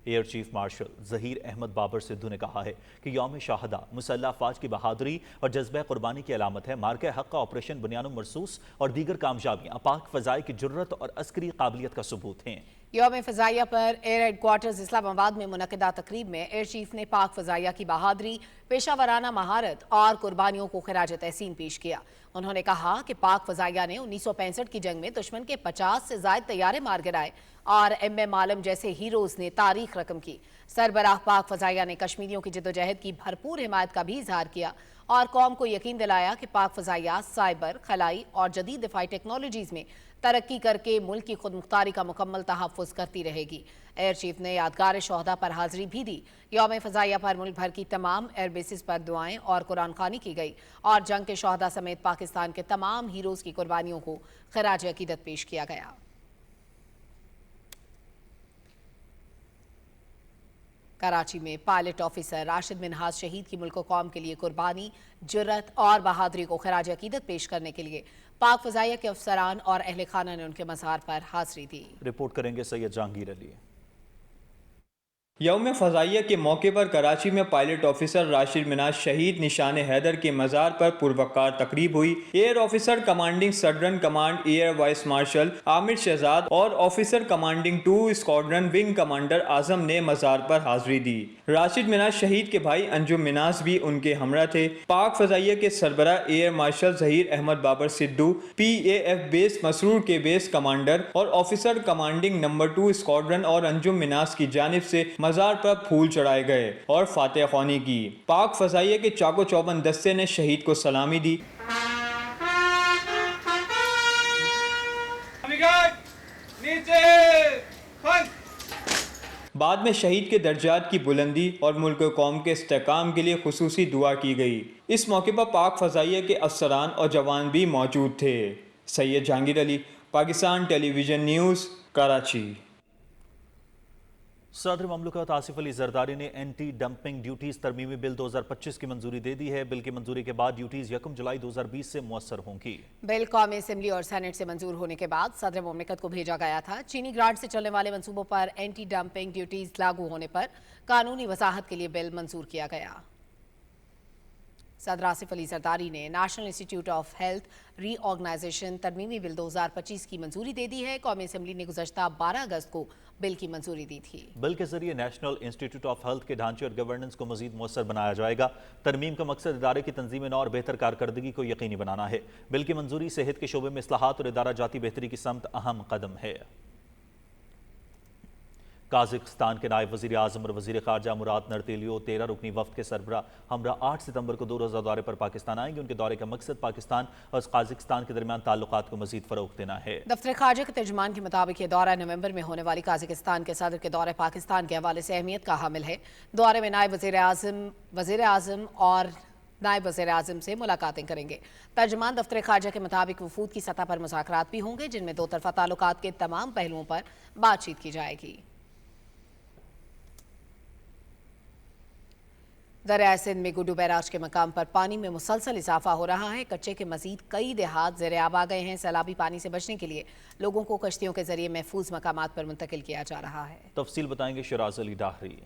Air chief marshal Zaheer Ahmed Babar Sidhu ने कहा है कि यौम शहादा मुसल्लह अफवाज की बहादुरी और जज्बा कुर्बानी की अलामत है। मार्के हक का ऑपरेशन बुनियाद मरसूस और दीगर कामयाबियां पाक फजाई की जुर्रत और अस्करी काबिलियत का सबूत हैं। यौम फ़ज़ाइया पर एयर हेडक्वार्टर्स इस्लामाबाद में मुनक़िदा तकरीब में एयर चीफ ने पाक फ़ज़ाइया की बहादुरी, पेशावराना महारत और कुर्बानियों को खिराज तहसीन पेश किया। उन्होंने कहा कि पाक फ़ज़ाइया ने 1965 की जंग में दुश्मन के 50 से ज़ायद तैयारे मार गिराए और MM आलम जैसे हीरोज़ ने तारीख रकम की। सरबराह पाक फ़ज़ाइया ने कश्मीरियों की जद्दोजहद की भरपूर हिमायत का भी इजहार किया और कौम को यकीन दिलाया कि पाक फ़ज़ाइया साइबर, खलाई और जदीद दिफाई टेक्नोलॉजीज़ में तरक्की करके मुल्क की खुद मुख्तारी का मुकम्मल तहफ़्फ़ुज़ करती रहेगी। एयर चीफ ने यादगार शोहदा पर हाजिरी भी दी। यौम फ़ज़ाइया पर मुल्क भर की तमाम एयर बेसिस पर दुआएं और कुरान ख़वानी की गई और जंग के शोहदा समेत पाकिस्तान के तमाम हीरोज़ की कुर्बानियों को खिराज अकीदत पेश किया गया। कराची में पायलट ऑफिसर राशिद मिनहाज शहीद की मुल्क कौम के लिए कुर्बानी, जुर्रत और बहादुरी को खिराज अकीदत पेश करने के लिए पाक फ़ज़ाइया के अफसरान और अहले खाना ने उनके मज़ार पर हाज़िरी दी। रिपोर्ट करेंगे सैयद जहांगीर अली। यौम फ़ज़ाइया के मौके पर कराची में पायलट ऑफिसर राशिद मिनहाज शहीद निशान हैदर के मज़ार पर पुरवकार तकरीब हुई। Air officer commanding southern command air vice marshal Amir Shahzad और officer commanding 2 squadron wing commander Azam ने मज़ार पर हाजिरी दी। राशिद मिनहाज शहीद के भाई अंजुम मिनाज भी उनके हमरा थे। पाक फ़ज़ाइया के सरबरा air marshal Zaheer Ahmed Babar Sidhu, PAF base Masroor के बेस कमांडर और ऑफिसर कमांडिंग नंबर 2 स्क्वाड्रन और अंजुम मिनाज की जानिब से मज़ार पर फूल चढ़ाए गए और फातिहा ख्वानी की। पाक फ़ज़ाइया के चाको चौबंद दस्ते ने शहीद को सलामी दी। बाद में शहीद के दर्जात की बुलंदी और मुल्क कौम के इस्तेहकाम के लिए खुसूसी दुआ की गई। इस मौके पर पाक फ़ज़ाइया के अफसरान और जवान भी मौजूद थे। Syed Jahangir Ali, Pakistan television news, Karachi. सदर ममलकत आसिफ अली जरदारी ने एंटी डंपिंग ड्यूटीज तरमीमी बिल 2025 की मंजूरी दे दी है। बिल की मंजूरी के बाद ड्यूटीज 1 जुलाई 2020 से मुअस्सर होंगी। बिल कौमी असेंबली और सेनेट से मंजूर होने के बाद सदर ममलकत को भेजा गया था। चीनी ग्रांट से चलने वाले मंसूबों पर एंटी डंपिंग ड्यूटीज लागू होने पर कानूनी वजाहत के लिए बिल मंजूर किया गया। सदर आसिफ अली जरदारी ने national institute of health reorganization तरमीमी बिल 2025 की मंजूरी दे दी है। कौमी असेंबली ने गुज़श्ता 12 अगस्त को बिल की मंजूरी दी थी। बिल के जरिए नेशनल इंस्टीट्यूट ऑफ हेल्थ के ढांचे और गवर्नेंस को मजीद मुअस्सर बनाया जाएगा। तरमीम का मकसद इदारे की तंजीम और बेहतर कारकर्दगी को यकीनी बनाना है। बिल की मंजूरी सेहत के शोबे में इस्लाहात और इदारा जाती बेहतरी की समत अहम कदम है। काज़ाकिस्तान के नायब वज़ीर आज़म और वज़ीर ख़ारजा मुराद नरतेलियो 13 रुकनी वफ़द के सरबरा हमरा 8 सितंबर को 2 रोज़ा दौरे पर पाकिस्तान आएंगे। उनके दौरे का मकसद पाकिस्तान और काज़ाकिस्तान के दरमियान ताल्लुकात को मज़ीद फ़रोग़ देना है। दफ्तर ख़ारजा के तर्जुमान के मुताबिक ये दौरा नवंबर में होने वाली काज़ाकिस्तान के सदर के दौरे पाकिस्तान के हवाले से अहमियत का हामिल है। दौरे में नायब वज़ीर आज़म और नायब वज़ीर आज़म से मुलाकातें करेंगे। तर्जुमान दफ्तर ख़ारजा के मुताबिक वफूद की सतह पर मुज़ाकरात भी होंगे, जिनमें दो तरफ़ा ताल्लुकात के तमाम पहलुओं पर बातचीत की जाएगी। दरिया सिंध में गुड्डू बैराज के मकाम पर पानी में मुसलसल इजाफा हो रहा है। कच्चे के मजीद कई देहात ज़ेर-ए-आब आ गए हैं। सैलाबी पानी से बचने के लिए लोगों को कश्तियों के जरिए महफूज मकामात पर मुंतकिल किया जा रहा है। तफसील बताएंगे शराज अली डाहरी।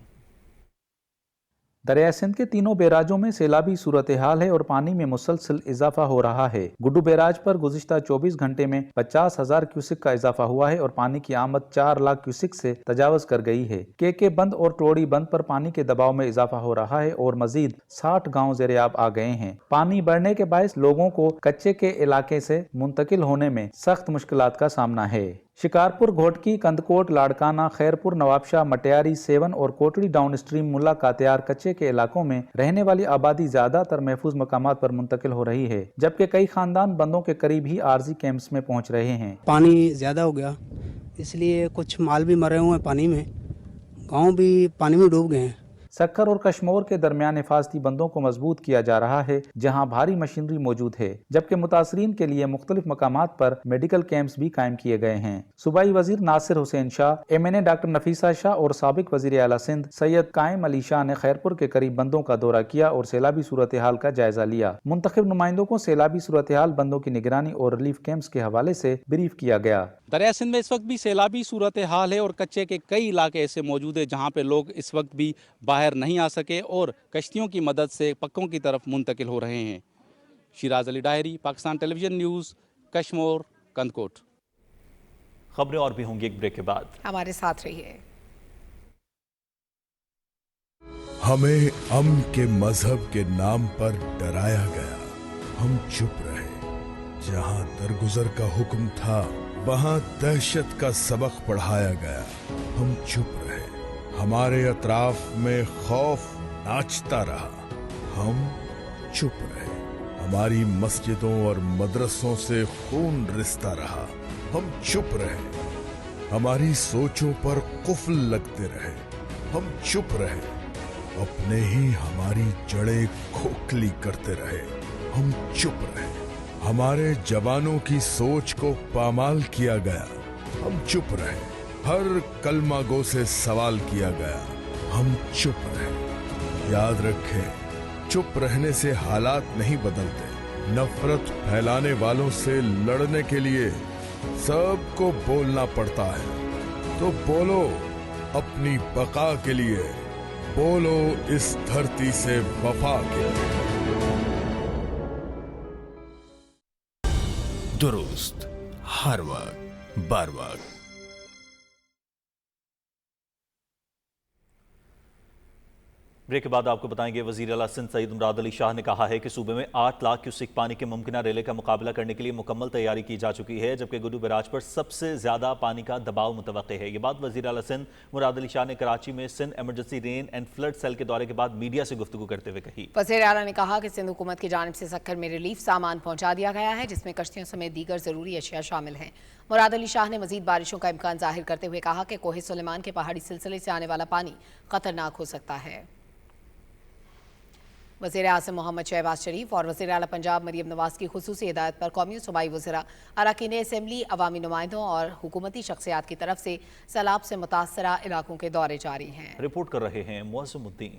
दरिया सिंध के तीनों बैराजों में सैलाबी सूरत हाल है और पानी में मुसलसल इजाफा हो रहा है। गुड्डू बैराज पर गुज़िश्ता 24 घंटे में 50,000 क्यूसिक का इजाफा हुआ है और पानी की आमद 4 लाख क्यूसिक से तजावज कर गई है। के बंद और टोड़ी बंद पर पानी के दबाव में इजाफा हो रहा है और मजीद 60 गाँव ज़ेर-ए-आब आ गए हैं। पानी बढ़ने के बायस लोगों को कच्चे के इलाके से मुंतकिल होने में सख्त मुश्किलात का सामना है। शिकारपुर, घोटकी, कंदकोट, लाड़काना, खैरपुर, नवाबशाह, मटियारी, सेवन और कोटड़ी डाउन स्ट्रीम, मुल्ला कातियार कच्चे के इलाकों में रहने वाली आबादी ज्यादातर महफूज मकामात पर मुंतकिल हो रही है, जबकि कई खानदान बंदों के करीब ही आरजी कैंप्स में पहुंच रहे हैं। पानी ज्यादा हो गया, इसलिए कुछ माल भी मरे हुए हैं पानी में, गाँव भी पानी में डूब गए हैं। सक्कर और कश्मोर के दरमियान हिफाजती बंदों को मजबूत किया जा रहा है, जहां भारी मशीनरी मौजूद है, जबकि मुतासरीन के लिए मुख्तलिफ मकामात पर मेडिकल कैंप्स भी कायम किए गए हैं। सूबाई वजीर नासिर हुसैन शाह, MNA डॉक्टर नफीसा शाह और साबिक वजीर आला सिंध सैयद कायम अली शाह ने खैरपुर के करीब बंदों का दौरा किया और सैलाबी सूरत हाल का जायजा लिया। मुंतखब नुमाइंदों को सैलाबी सूरत हाल, बंदों की निगरानी और रिलीफ कैंप्स के हवाले से ब्रीफ किया गया। दरिया सिंध में इस वक्त भी सैलाबी सूरत हाल है और कच्चे के कई इलाके ऐसे मौजूद है जहां पे लोग इस वक्त भी बाहर नहीं आ सके और कश्तियों की मदद से पक्कों की तरफ मुंतकिल हो रहे हैं। Siraj Ali diary, Pakistan television news, Kashmir, Kandhkot. खबरें और भी होंगी एक ब्रेक के बाद, हमारे साथ रहिए। हमें अमन के मजहब के नाम पर डराया गया, हम चुप रहे। जहां दरगुजर का हुक्म था वहां दहशत का सबक पढ़ाया गया, हम चुप रहे। हमारे अतराफ में खौफ नाचता रहा, हम चुप रहे। हमारी मस्जिदों और मदरसों से खून रिश्ता रहा, हम चुप रहे। हमारी सोचों पर कुफल लगते रहे, हम चुप रहे। अपने ही हमारी जड़ें खोखली करते रहे, हम चुप रहे। हमारे जवानों की सोच को पामाल किया गया, हम चुप रहे। हर कलमा गो से सवाल किया गया, हम चुप रहे। याद रखें, चुप रहने से हालात नहीं बदलते। नफरत फैलाने वालों से लड़ने के लिए सबको बोलना पड़ता है। तो बोलो अपनी बका के लिए, बोलो इस धरती से वफा के लिए। दुरुस्त हर वक्त बर वक्त। ब्रेक के बाद आपको बताएंगे, वजीर आला सिंध सईद मुराद अली शाह ने कहा है कि सूबे में 8 लाख क्यूसेक पानी के मुमकिना रेले का मुकाबला करने के लिए मुकम्मल तैयारी की जा चुकी है, जबकि गुड्डू बैराज पर सबसे ज्यादा पानी का दबाव मुतवक्के है। ये बात वजीर आला सिंध मुराद अली शाह ने कराची में Sindh emergency rain and flood cell के दौरे के बाद मीडिया से गुफ्तगू करते हुए कही। वजीर आला ने कहा कि सिंध हुकूमत की जानिब से सक्कर में रिलीफ सामान पहुंचा दिया गया है, जिसमें कश्तियों समेत दीगर जरूरी अशिया शामिल हैं। मुराद अली शाह ने मजीद बारिशों का इम्कान जाहिर करते हुए कहा कि कोहे सुलेमान के पहाड़ी सिलसिले से आने वाला पानी खतरनाक हो सकता है। वज़ीर आज़म मोहम्मद शहबाज शरीफ और वज़ीर आला पंजाब मरीम नवाज की खुसूसी हिदायत पर कौमी और सूबाई वज़रा, अरकान असम्बली, अवामी नुमाइंदों और हुकूमती शख्सियात की तरफ से सैलाब से मुतासरा इलाकों के दौरे जारी हैं। रिपोर्ट कर रहे हैं मुअज़्ज़मुद्दीन।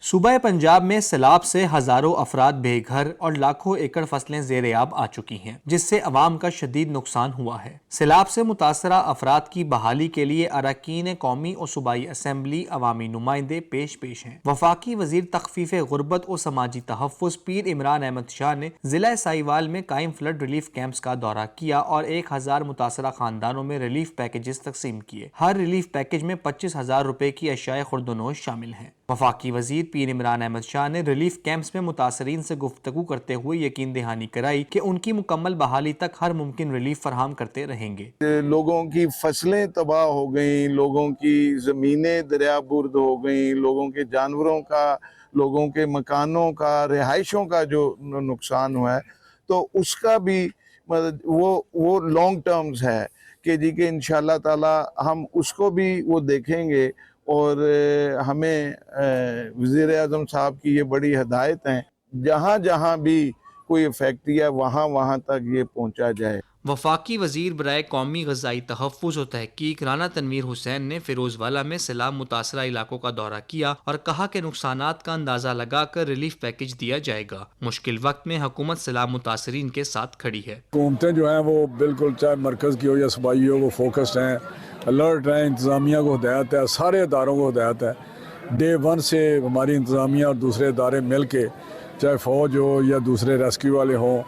सूबा पंजाब में सैलाब से हजारों अफराद बेघर और लाखों एकड़ फसलें ज़ेर-ए-आब आ चुकी हैं, जिससे अवाम का शदीद नुकसान हुआ है। सैलाब से मुतासरा अफराद की बहाली के लिए अरकान कौमी और सूबाई असम्बली, अवामी नुमाइंदे पेश हैं। वफाकी वजीर तखफीफ गुर्बत और समाजी तहफ़्फ़ुज़ पीर इमरान अहमद शाह ने जिला साहिवाल में कायम फ्लड रिलीफ कैंप्स का दौरा किया और 1000 मुतासरा खानदानों में रिलीफ पैकेजेस तकसीम किए। हर रिलीफ पैकेज में 25,000 रुपए की अशियाए खुर्दनोश शामिल हैं। वफाकी वजीर पीर इमरान अहमद शाह ने रिलीफ कैंप्स में मुतासरीन से गुफ्तगू करते हुए यकीन दहानी कराई कि उनकी मुकम्मल बहाली तक हर मुमकिन रिलीफ फराहम करते रहेंगे। लोगों की फसलें तबाह हो गई, लोगों की ज़मीनें दरियाबुर्द हो गई, लोगों के जानवरों का, लोगों के मकानों का, रिहाइशों का जो नुकसान हुआ है, तो उसका भी वो लॉन्ग टर्म्स है कि जी के इंशाअल्लाह ताला हम उसको भी वो देखेंगे। और हमें वज़ीर आज़म साहब की ये बड़ी हिदायत हैं, जहाँ जहाँ भी कोई इफेक्ट है वहाँ वहाँ तक ये पहुँचा जाए। वफाकी वजीर बराए कौमी ग़ज़ाई तहफ़्फ़ुज़ और तहक़ीक़ राना तनवीर हुसैन ने फ़िरोज़वाला में सैलाब मुतासरा इलाकों का दौरा किया और कहा कि नुकसानात का अंदाज़ा लगाकर रिलीफ पैकेज दिया जाएगा। मुश्किल वक्त में हुकूमत सैलाब मुतासरीन के साथ खड़ी है। हुकूमतें जो हैं वो बिल्कुल, चाहे मरकज़ की हो या सूबाई हो, वो फोकस्ड हैं, अलर्ट हैं, इंतज़ामिया को हिदायत है, सारे इदारों को हिदायत है। डे 1 से हमारी इंतज़ामिया और दूसरे इदारे मिल के, चाहे फ़ौज हो या दूसरे रेस्क्यू वाले हों,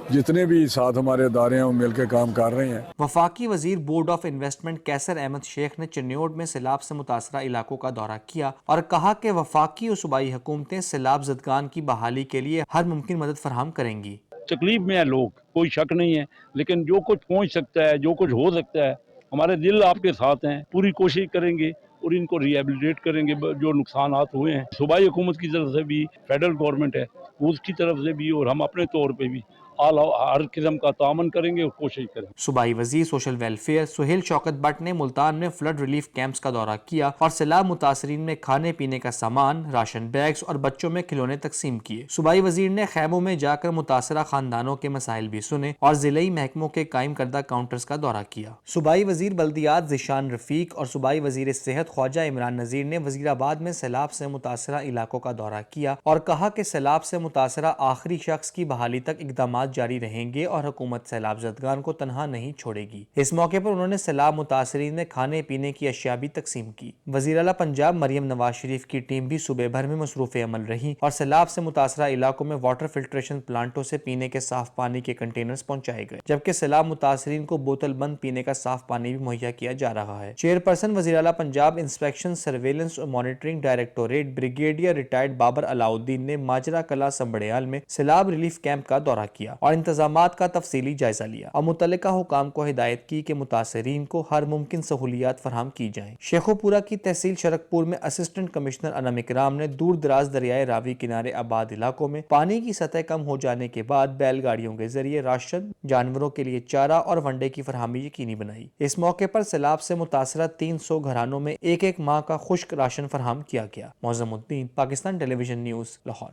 जितने भी साथ हमारे इदारे हैं वो मिलकर काम कर रहे हैं। वफाकी वजीर बोर्ड ऑफ इन्वेस्टमेंट कैसर अहमद शेख ने चिन्योट में सैलाब से मुतासरा इलाकों का दौरा किया और कहा कि वफाकी और सूबाई हुकूमतें सैलाब ज़दगान की बहाली के लिए हर मुमकिन मदद फराहम करेंगी। तकलीफ में है लोग, कोई शक नहीं है, लेकिन जो कुछ पहुँच सकता है, जो कुछ हो सकता है, हमारे दिल आपके साथ हैं, पूरी कोशिश करेंगे और इनको रिहेबिलिटेट करेंगे जो नुकसान हुए हैं। सूबाई हुकूमत की तरफ से भी, फेडरल गवर्नमेंट है उसकी तरफ से भी, और हम अपने तौर पे भी हर किस्म का तामन करेंगे और कोशिश करेंगे। सूबाई वजीर सोशल वेलफेयर सुहेल शौकत भट्ट ने मुल्तान में फ्लड रिलीफ कैंप्स का दौरा किया और सैलाब मुतासरीन में खाने पीने का सामान, राशन बैग्स और बच्चों में खिलौने तकसीम किए। सूबाई वजीर ने खैमों में जाकर मुतासरा खानदानों के मसाइल भी सुने और जिले महकमों के कायम करदा काउंटर्स का दौरा किया। सूबाई वजीर बल्दियात ज़िशान रफीक और सूबाई वजीर सेहत ख्वाजा इमरान नज़ीर ने वजीराबाद में सैलाब से मुतासरा इलाकों का दौरा किया और कहा कि सैलाब से मुतासरा आखिरी शख्स की बहाली तक इकदाम जारी रहेंगे और हुकूमत सैलाब ज़दगान को तनहा नहीं छोड़ेगी। इस मौके पर उन्होंने सैलाब मुतासरीन में खाने पीने की अशिया भी तकसीम की। वज़ीर आला पंजाब मरियम नवाज शरीफ की टीम भी सूबे भर में मसरूफ़ अमल रही और सैलाब से मुतासरा इलाकों में वाटर फिल्ट्रेशन प्लांटों से पीने के साफ पानी के कंटेनर्स पहुंचाए गए, जबकि सैलाब मुतासरीन को बोतल बंद पीने का साफ पानी भी मुहैया किया जा रहा है। चेयरपर्सन वज़ीर आला पंजाब इंस्पेक्शन सर्वेलेंस और monitoring directorate brigadier retired Babar Alauddin ने माजरा कला संबड़ियाल में सैलाब रिलीफ कैंप का दौरा किया और इंतजामात का तफसीली जायजा लिया और मुतल्लिका हुकाम को हिदायत की कि मुतासरीन को हर मुमकिन सहूलियात फराहम की जाएं। शेखोपुरा की तहसील शरकपुर में असिस्टेंट कमिश्नर अनम इकराम ने दूर दराज दरियाए रावी किनारे आबाद इलाकों में पानी की सतह कम हो जाने के बाद बैलगाड़ियों के जरिए राशन, जानवरों के लिए चारा और वनडे की फरहमी यकीनी बनाई। इस मौके पर सैलाब से मुतासरा 300 घरानों में एक माह का खुश्क राशन फराहम किया गया। मौज़मुद्दीन, पाकिस्तान टेलीविजन न्यूज़, लाहौर।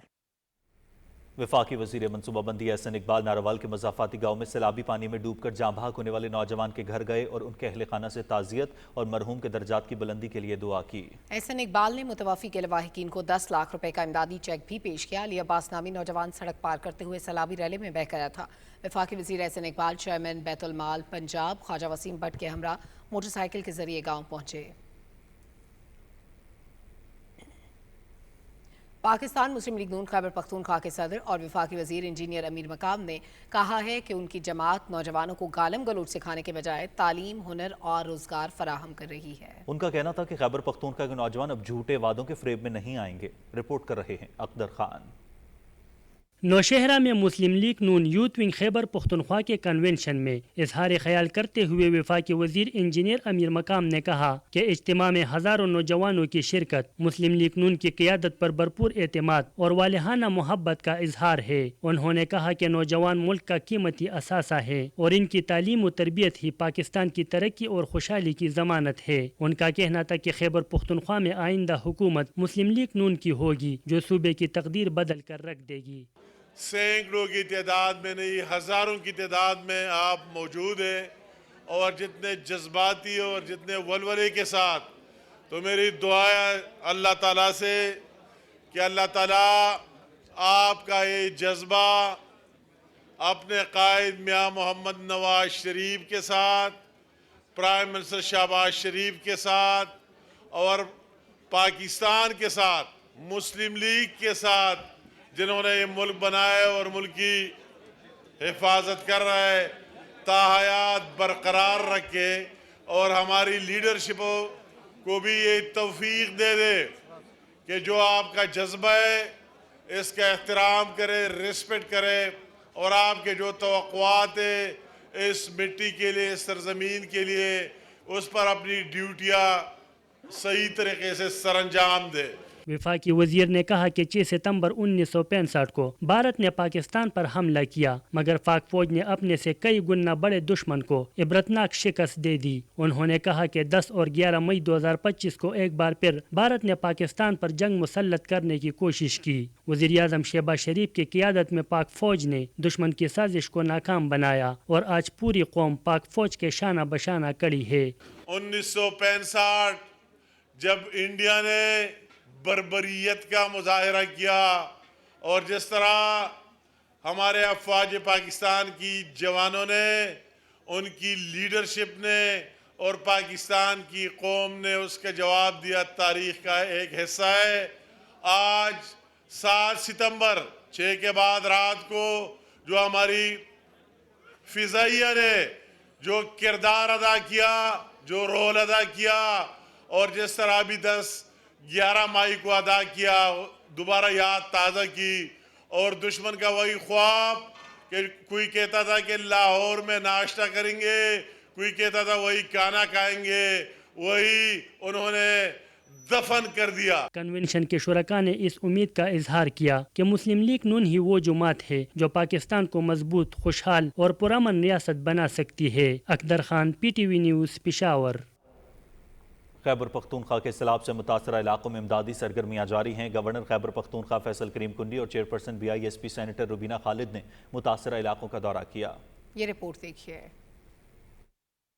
वफाकी वजीर मनसूबाबंदी एहसन इकबाल नारोवाल के मज़ाफ़ाती गाँव में सैलाबी पानी में डूबकर जाँ भाग होने वाले नौजवान के घर गए और उनके अहले खाना से ताज़ियत और मरहूम के दर्जात की बुलंदी के लिए दुआ की। एहसन इकबाल ने मुतवफ़ी के लवाहिकीन को 10 लाख रुपए का इमदादी चेक भी पेश किया। अली अब्बास नामी नौजवान सड़क पार करते हुए सैलाबी रैली में बह गया था। वफाकी वजीर एहसन इकबाल चेयरमैन बैतुल माल पंजाब ख्वाजा वसीम भट्ट के हमरा मोटरसाइकिल के जरिए गाँव पहुंचे। पाकिस्तान मुस्लिम लीग नून खैबर पख्तूनख्वा के सदर और वफाकी वजीर इंजीनियर अमीर मकाम ने कहा है कि उनकी जमात नौजवानों को गालम गलोच सिखाने के बजाय तालीम, हुनर और रोजगार फराहम कर रही है। उनका कहना था कि खैबर पख्तूनख्वा के नौजवान अब झूठे वादों के फ्रेब में नहीं आएंगे। रिपोर्ट कर रहे हैं अकदर खान। नौशहरा में मुस्लिम लीग नून यूथ विंग खैबर पख्तूनख्वा के कन्वेंशन में इजहार ख्याल करते हुए वफाकी वजीर इंजीनियर अमीर मकाम ने कहा कि इज्तिमा में हजारों नौजवानों की शिरकत मुस्लिम लीग नून की क़ियादत पर भरपूर एतमाद और वालिहाना मोहब्बत का इजहार है। उन्होंने कहा कि नौजवान मुल्क का कीमती असासा है और इनकी तालीम और तरबियत ही पाकिस्तान की तरक्की और खुशहाली की जमानत है। उनका कहना था कि खैबर पख्तूनख्वा में आइंदा हुकूमत मुस्लिम लीग नून की होगी जो सूबे की तकदीर बदल कर रख देगी। सैकड़ों की तादाद में नहीं, हज़ारों की तादाद में आप मौजूद हैं और जितने जज्बाती और जितने वलवले के साथ, तो मेरी दुआ है अल्लाह ताला से कि अल्लाह ताला आपका ये जज्बा अपने कायद मियां मोहम्मद नवाज शरीफ के साथ, प्राइम मिनिस्टर शहबाज शरीफ के साथ और पाकिस्तान के साथ, मुस्लिम लीग के साथ जिन्होंने ये मुल्क बनाया और मुल्क की हिफाजत कर रहा है, ताहयात बरकरार रखे और हमारी लीडरशिप को भी ये तौफीक दे दे कि जो आपका जज्बा है इसका एहतराम करे, रिस्पेक्ट करे और आपके जो तवक्कुआत है इस मिट्टी के लिए, इस सरजमीन के लिए, उस पर अपनी ड्यूटियाँ सही तरीके से सरअंजाम दे। वफाकी वजीर ने कहा कि 6 सितंबर 1965 को भारत ने पाकिस्तान पर हमला किया, मगर पाक फौज ने अपने से कई गुना बड़े दुश्मन को इबरतनाक शिकस्त दे दी। उन्होंने कहा कि 10 और 11 मई 2025 को एक बार फिर भारत ने पाकिस्तान पर जंग मुसल्लत करने की कोशिश की। वज़ीर आज़म शहबाज शरीफ की क़ियादत में पाक फौज ने दुश्मन की साजिश को नाकाम बनाया और आज पूरी कौम पाक फौज के शाना बशाना खड़ी है। 1965 जब इंडिया ने बर्बरियत का मुजाहरा किया और जिस तरह हमारे अफवाज पाकिस्तान की जवानों ने, उनकी लीडरशिप ने और पाकिस्तान की कौम ने उसका जवाब दिया, तारीख का एक हिस्सा है। आज 7 सितंबर 6 के बाद रात को जो हमारी फिजाइया ने जो किरदार अदा किया, जो रोल अदा किया और जिस तरह भी 10-11 मई को अदा किया, दोबारा याद ताज़ा की और दुश्मन का वही ख्वाब कि कोई कहता था कि लाहौर में नाश्ता करेंगे, कोई कहता था वही खाना खाएंगे, वही उन्होंने दफन कर दिया। कन्वेंशन के शुरका ने इस उम्मीद का इजहार किया कि मुस्लिम लीग नून ही वो जमात है जो पाकिस्तान को मजबूत, खुशहाल और पुरअमन रियासत बना सकती है। अकदर खान, PTV न्यूज़, पेशावर। खैबर पख्तूनख्वा के सैलाब से मुतासरा इलाकों में इमदादी सरगर्मियाँ जारी हैं। गवर्नर खैबर पख्तूनख्वा फैसल करीम कुंडी और chairperson BISP senator Rubina Khalid ने मुतासरा इलाकों का दौरा किया। ये रिपोर्ट देखिए।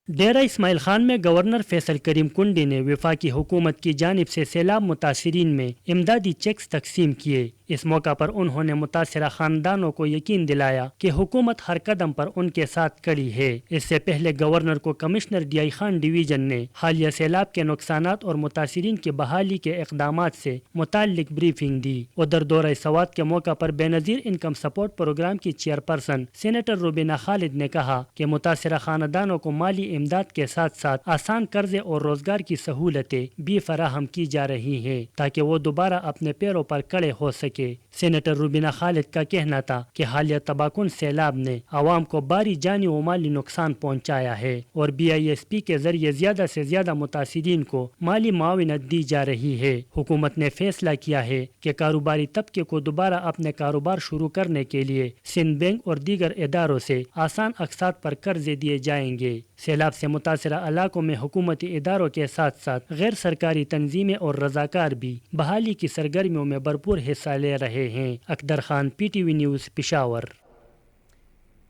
डेरा इस्माइल खान में गवर्नर फैसल करीम कुंडी ने वफाकी हुकूमत की जानिब से सैलाब मुतासिरीन में इमदादी चेक्स तकसीम किए। इस मौका पर उन्होंने मुतासरा खानदानों को यकीन दिलाया कि हुकूमत हर कदम पर उनके साथ खड़ी है। इससे पहले गवर्नर को कमिश्नर DI खान डिवीजन ने हालिया सैलाब के नुकसानात और मुतासिरीन की बहाली के इक़दामात से मुताल्लिक ब्रीफिंग दी। उधर दौरा सवात के मौका पर बेनज़ीर इनकम सपोर्ट प्रोग्राम की चेयरपर्सन सेनेटर रुबीना खालिद ने कहा कि मुतासरा खानदानों को माली इमदाद के साथ साथ आसान कर्जे और रोजगार की सहूलतें भी फराहम की जा रही हैं ताकि वो दोबारा अपने पैरों पर खड़े हो सके। सेनेटर रुबीना खालिद का कहना था कि हालिया तबाकुन सैलाब ने आवाम को भारी जानी व माली नुकसान पहुँचाया है और BISP के जरिए ज्यादा से ज्यादा मुतासिरीन को माली मुआविनत दी जा रही है। हुकूमत ने फैसला किया है कि कारोबारी तबके को दोबारा अपने कारोबार शुरू करने के लिए सिंध बैंक और दीगर इदारों से आसान अक़सात पर कर्जे दिए जाएंगे। सैलाब से मुतासरा इलाकों में हुकूमती इदारों के साथ साथ गैर सरकारी तंजीमें और रजाकार भी बहाली की सरगर्मियों में भरपूर हिस्सा ले रहे हैं। अकदर खान, PTV न्यूज़, पेशावर।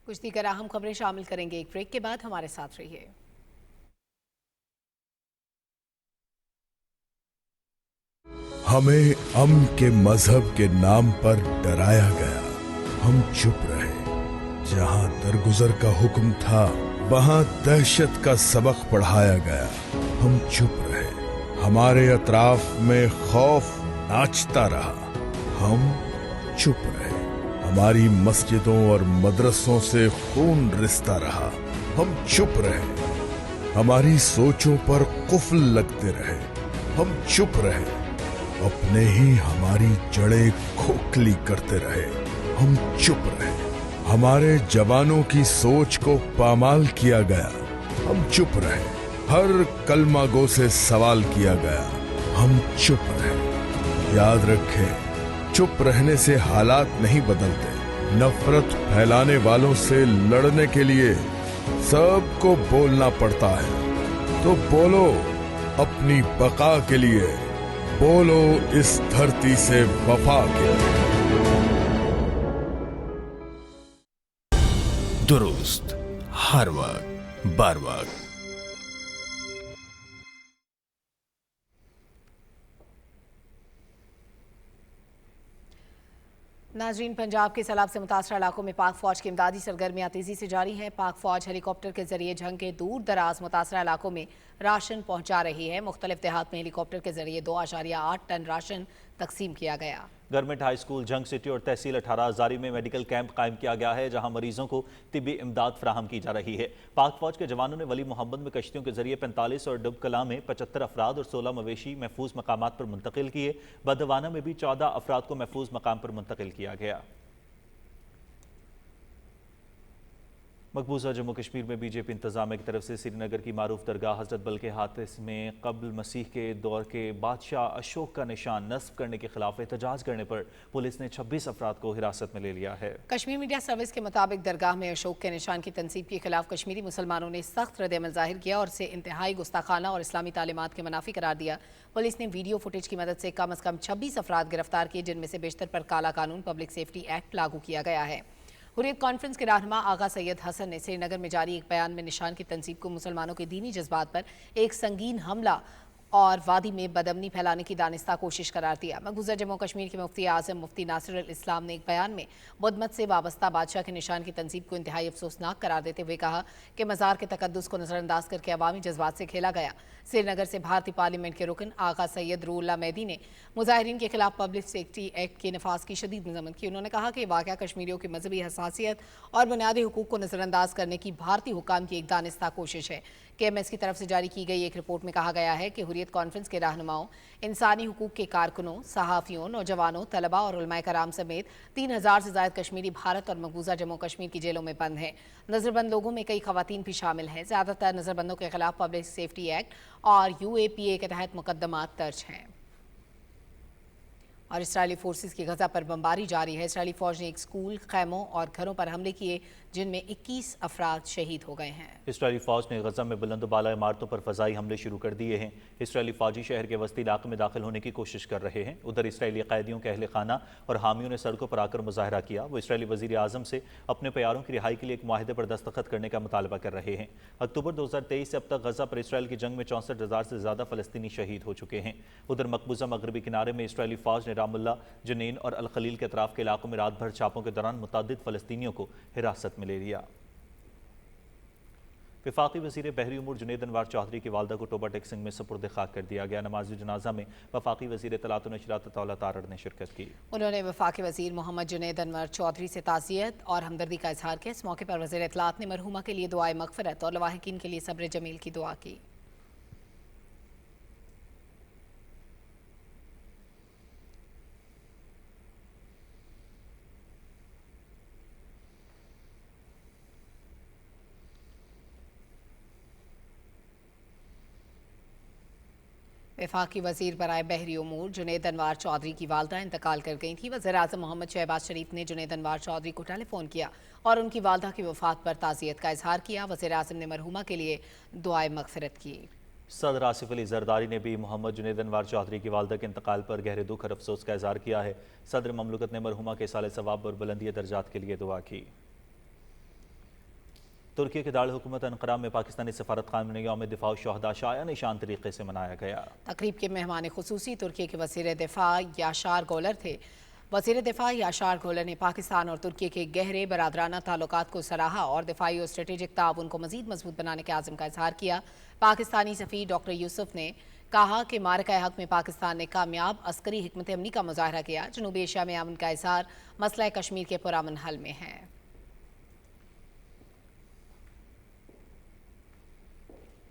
कुछ दीगर अहम खबरें शामिल करेंगे एक ब्रेक के बाद, हमारे साथ रहिए। हमें अमन के मजहब के नाम पर डराया गया, हम चुप रहे। जहां दरगुजर का हुक्म था वहां दहशत का सबक पढ़ाया गया, हम चुप रहे। हमारे अतराफ में खौफ नाचता रहा, हम चुप रहे। हमारी मस्जिदों और मदरसों से खून रिश्ता रहा, हम चुप रहे। हमारी सोचों पर कुफ्ल लगते रहे, हम चुप रहे। अपने ही हमारी जड़ें खोखली करते रहे, हम चुप रहे। हमारे जवानों की सोच को पामाल किया गया, हम चुप रहे। हर कलमा गो से सवाल किया गया, हम चुप रहे। याद रखें, चुप रहने से हालात नहीं बदलते। नफरत फैलाने वालों से लड़ने के लिए सबको बोलना पड़ता है। तो बोलो अपनी बका के लिए, बोलो इस धरती से वफा के लिए। दुरुस्त, हर वक्त, बर वक्त। नाजरीन, पंजाब के सैलाब से मुतासरा इलाकों में पाक फौज की इमदादी सरगर्मियां तेजी से जारी हैं। पाक फौज हेलीकॉप्टर के जरिए जंग के दूर दराज मुतासरा इलाकों में राशन पहुंचा रही है। मुख्तलिफ देहात में हेलीकॉप्टर के जरिए 2.8 टन राशन तकसीम किया गया। गवर्नमेंट हाई स्कूल जंग सिटी और तहसील 18 हज़ारी में मेडिकल कैंप कायम किया गया है, जहां मरीजों को तिब्बी इमदाद फराहम की जा रही है। पाक फौज के जवानों ने वली मोहम्मद में कश्तियों के जरिए 45 और डुबकला में 75 अफराद और 16 मवेशी महफूज मकामात पर मुंतकिल किए। बदवाना में भी 14 अफराद को महफूज मकाम पर मुंतकिल किया गया। मकबूजा जम्मू कश्मीर में बीजेपी इंतजामिया की तरफ से श्रीनगर की मारूफ दरगाह हजरत बल के हादसे में कब्ल मसीह के दौर के बादशाह अशोक का निशान नस्ब करने के खिलाफ एहतजाज करने पर पुलिस ने 26 अफराद को हिरासत में ले लिया है। कश्मीर मीडिया सर्विस के मुताबिक दरगाह में अशोक के निशान की तनसीब के खिलाफ कश्मीरी मुसलमानों ने सख्त रद्द-ए-अमल जाहिर किया और इसे इंतहाई गुस्ताखाना और इस्लामी तालीमात के मुनाफी करार दिया। पुलिस ने वीडियो फुटेज की मदद से कम अज कम 26 अफराद गिरफ्तार किए, जिनमें से बेशतर पर काला कानून पब्लिक सेफ्टी एक्ट लागू किया गया है। हुर्रियत कॉन्फ्रेंस के रहनुमा आगा सैयद हसन ने श्रीनगर में जारी एक बयान में निशान की तनसीब को मुसलमानों के दीनी जज्बात पर एक संगीन हमला और वादी में बदअमनी फैलाने की दानिस्ता कोशिश करार दिया। मकबूजा जम्मू कश्मीर के मुफ्ती आजम मुफ्ती नासिर अल इस्लाम ने एक बयान में बुद्ध से वाबस्ता बादशाह के निशान की तनसीब को इंतहाई अफसोसनाक करार देते हुए कहा कि मज़ार के तकद्दुस को नज़रअंदाज करके अवामी जज्बात से खेला गया। श्रीनगर से भारतीय पार्लियामेंट के रुकन आगा सैयद रूहुल्लाह मेहदी ने मुजाहिरीन के खिलाफ पब्लिक सेफ्टी एक्ट के नफाज की शदीद मजम्मत की। उन्होंने कहा कि वाक़या कश्मीरियों की मजहबी हसासियत और बुनियादी हुकूक को नज़रअंदाज करने की भारतीय हुकाम की एक दानिस्ता कोशिश है। KMS की तरफ से जारी की गई एक रिपोर्ट में कहा गया है कि हुर्रियत कॉन्फ्रेंस के रहनुमाओं, इंसानी हुकूक के कारकुनों, सहाफ़ियों, नौजवानों, तलबा और उलमाए कराम समेत 3000 से ज़ायद कश्मीरी भारत और मकबूजा जम्मू कश्मीर की जेलों में बंद हैं। नज़रबंद लोगों में कई खवातीन भी शामिल हैं। ज़्यादातर नज़रबंदों के खिलाफ पब्लिक सेफ्टी एक्ट और UAPA के तहत मुकदमात दर्ज हैं। और इसराइली फोर्सेस की गजा पर बमबारी जारी है। इसराइली फौज ने एक स्कूल, खैमों और घरों पर हमले किए, जिनमें 21 अफराद शहीद हो गए हैं। इसराइली फौज ने गजा में बुलंद बाला इमारतों पर फजाई हमले शुरू कर दिए हैं। इसराइली फौजी शहर के वस्ती इलाके में दाखिल होने की कोशिश कर रहे हैं। उधर इसराइली कैदियों के अहले खाना और हामियों ने सड़कों पर आकर मुजाहरा किया। वो इसराइली वजीर आजम से अपने प्यारों की रिहाई के लिए एक मुआहदे पर दस्तखत करने का मुतालबा कर रहे हैं। अक्टूबर 2023 से अब तक गजा पर इसराइल की जंग में 64,000 से ज्यादा फलस्तीनी शहीद हो चुके हैं। उधर मकबूजा मगरबी किनारे में इसराइली फौज ने रामुल्ला, जनीन और अल खलील के अतराफ के इलाकों में रात भर छापों के दौरान मुतअद्दिद फलस्तीनियों को हिरासत में ले लिया। वफाकी वज़ीर बहरी उमूर जुनैद अनवार चौधरी की वालदा को टोबा टेक्सिंग में सुपुर्द खाक कर दिया गया। नमाज जनाजा में वफाकी वज़ीर इत्तलात व नशरियात अता तारड़ ने शिरकत की। उन्होंने वफाकी वज़ीर मोहम्मद जुनैद अनवर चौधरी से ताज़ियत और हमदर्दी का इजहार किया। इस मौके पर वज़ीर इत्तलात ने मरहुमा के लिए दुआए मग़फ़िरत और लवाहिकीन के लिए सब्र जमील की दुआ की। वफाकी वज़ीर बराए बहरी उमूर जुनैद अनवार चौधरी की वालदा इंतकाल कर गई थी। वज़ीर आज़म मोहम्मद शहबाज शरीफ ने जुनैद अनवार चौधरी को टेलीफोन किया और उनकी वालदा की वफ़ात पर ताज़ियत का इजहार किया। वज़ीर आज़म ने मरहुमा के लिए दुआए मग़फ़िरत की। सदर आसिफ अली जरदारी ने भी मोहम्मद जुनैद अनवार चौधरी की वालदा के इंतकाल पर गहरे दुख और अफसोस का इजहार किया है। सदर ममलकत ने मरहुमा के साले सवाब और बुलंदी दर्जात के लिए दुआ की। तुर्की के दारुल हुकूमत अन्क़रा में पाकिस्तानी सफारत खान में यौम दिफा शहदा शाया निशान तरीके से मनाया गया। तकरीब के मेहमान खुसूसी तुर्की के वज़ीर दिफा याशार गोलर थे। वज़ीर दिफा याशार गोलर ने पाकिस्तान और तुर्की के गहरे बरादराना ताल्लुकात को सराहा और दिफाई और स्ट्रेटेजिक ताउन को मज़ीद मजबूत बनाने के आज़म का इजहार किया। पाकिस्तानी सफ़ीर डॉक्टर यूसुफ ने कहा कि मारका हक में पाकिस्तान ने कामयाब अस्करी हिकमत अमली का मुजाहरा किया। जनूबी एशिया में अमन का इजहार मसला कश्मीर के पुरअमन हल में है।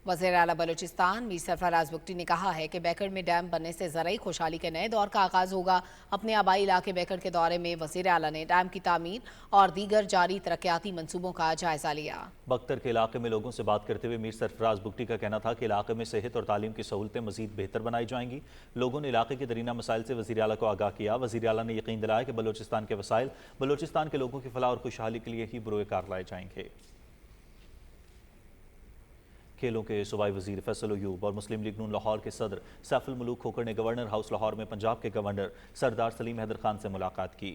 वज़ीर आला बलूचिस्तान मीर सरफराज बुगटी ने कहा है कि बैकड़ में डैम बनने से ज़राई खुशहाली के नए दौर का आगाज़ होगा। अपने आबाई इलाके बैकड़ के दौरे में वज़ीर आला ने डैम की तामीर और दीगर जारी तरक्याती मनसूबों का जायजा लिया। बख्तर के इलाके में लोगों से बात करते हुए मीर सरफराज बुगटी का कहना था कि इलाके में सेहत और तालीम की सहूलतें मजीद बेहतर बनाई जाएंगी। लोगों ने इलाके के दरीना मसाइल से वज़ीर आला को आगाह किया। वज़ीर आला ने यकीन दिलाया कि बलूचिस्तान के वसाइल बलूचिस्तान के लोगों की फलाह और खुशहाली के लिए ही बुरोकार लाए जाएंगे। खेलों के सूबाई वजीर फैसल अयूब और मुस्लिम लीग नून लाहौर के सदर सैफुल मुलूक खोखर ने गवर्नर हाउस लाहौर में पंजाब के गवर्नर सरदार सलीम हैदर खान से मुलाकात की।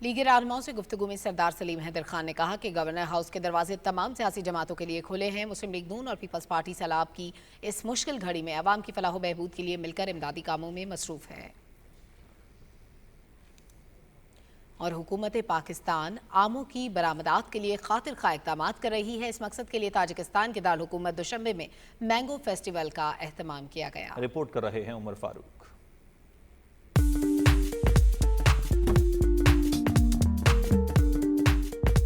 लीग रहनुमाओं से गुफ्तगू में सरदार सलीम हैदर खान ने कहा कि गवर्नर हाउस के दरवाजे तमाम सियासी जमातों के लिए खुले हैं। मुस्लिम लीग नून और पीपल्स पार्टी सैलाब की इस मुश्किल घड़ी में अवाम की फलाह बहबूद के लिए मिलकर इमदादी कामों में मसरूफ है और हुकूमत पाकिस्तान आमों की बरामदात के लिए खातिर खा इक़दाम कर रही है। इस मकसद के लिए ताजिकिस्तान के दारुल हुकूमत दुशंबे में मैंगो फेस्टिवल का एहतमाम किया गया। रिपोर्ट कर रहे हैं उमर फारूक।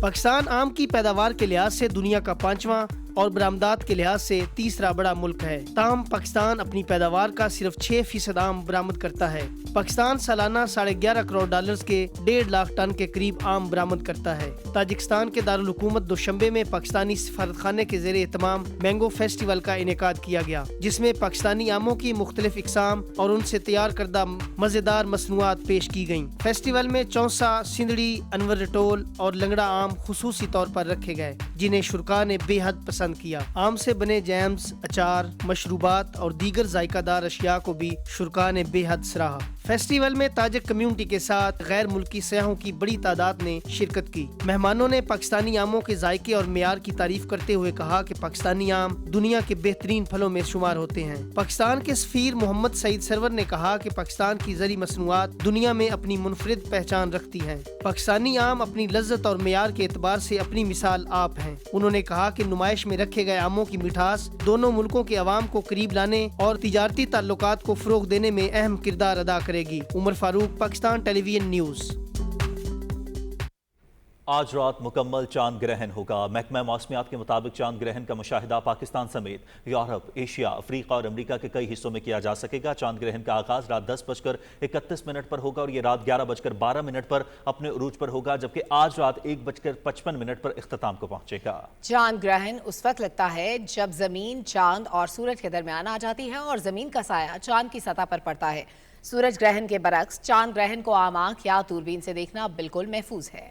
पाकिस्तान आम की पैदावार के लिहाज से दुनिया का 5वां और बरामदात के लिहाज से तीसरा बड़ा मुल्क है। ताहम पाकिस्तान अपनी पैदावार का सिर्फ 6% आम बरामद करता है। पाकिस्तान सालाना $11.5 करोड़ के 1.5 लाख टन के करीब आम बरामद करता है। ताजिकिस्तान के दारुल हुकूमत दुशंबे में पाकिस्तानी सफारतखाने के ज़ेरे एहतमाम मैंगो फेस्टिवल का इनेकाद किया गया, जिसमें पाकिस्तानी आमों की मुख्तलिफ इकसाम और उनसे तैयार करदा मज़ेदार मसनूआत पेश की गयी। फेस्टिवल में चौंसा, सिंदड़ी, अनवर रटोल और लंगड़ा आम खुसूसी तौर पर रखे गए, जिन्हें शुरका ने बेहद पसंद किया। आम से बने जैम्स, अचार, मशरूबात और दीगर जायकादार अशिया को भी शुरका ने बेहद सराहा। फेस्टिवल में ताजिक कम्युनिटी के साथ गैर मुल्की सयाहों की बड़ी तादाद ने शिरकत की। मेहमानों ने पाकिस्तानी आमों के जायके और मेयार की तारीफ करते हुए कहा कि पाकिस्तानी आम दुनिया के बेहतरीन फलों में शुमार होते हैं। पाकिस्तान के सफीर मोहम्मद सईद सरवर ने कहा कि पाकिस्तान की ज़री मसनूआत दुनिया में अपनी मुनफरिद पहचान रखती है। पाकिस्तानी आम अपनी लज्जत और मेयार के एतबार से अपनी मिसाल आप हैं। उन्होंने कहा कि नुमाइश में रखे गए आमों की मिठास दोनों मुल्कों के अवाम को करीब लाने और तिजारती ताल्लुकात को फरोग देने में अहम किरदार अदा करेगी। Umar Farooq, Pakistan television news. आज रात मुकम्मल चांद ग्रहण होगा। महकमा मौसमियात के मुताबिक चांद ग्रहण का मुशाहिदा पाकिस्तान समेत यूरोप, एशिया, अफ्रीका और अमरीका के कई हिस्सों में किया जा सकेगा। चांद ग्रहण का आगाज रात 10:31 पर होगा और ये रात 11:12 पर अपने उरूज पर होगा, जबकि आज रात 1:55 पर इख्तिताम को पहुंचेगा। चांद ग्रहण उस वक्त लगता है जब जमीन चांद और सूरज के दरमियान आ जाती है और जमीन का साया चांद की सतह पर पड़ता है। सूरज ग्रहण के बरक्स चांद ग्रहण को आम आंख या दूरबीन से देखना बिल्कुल महफूज है।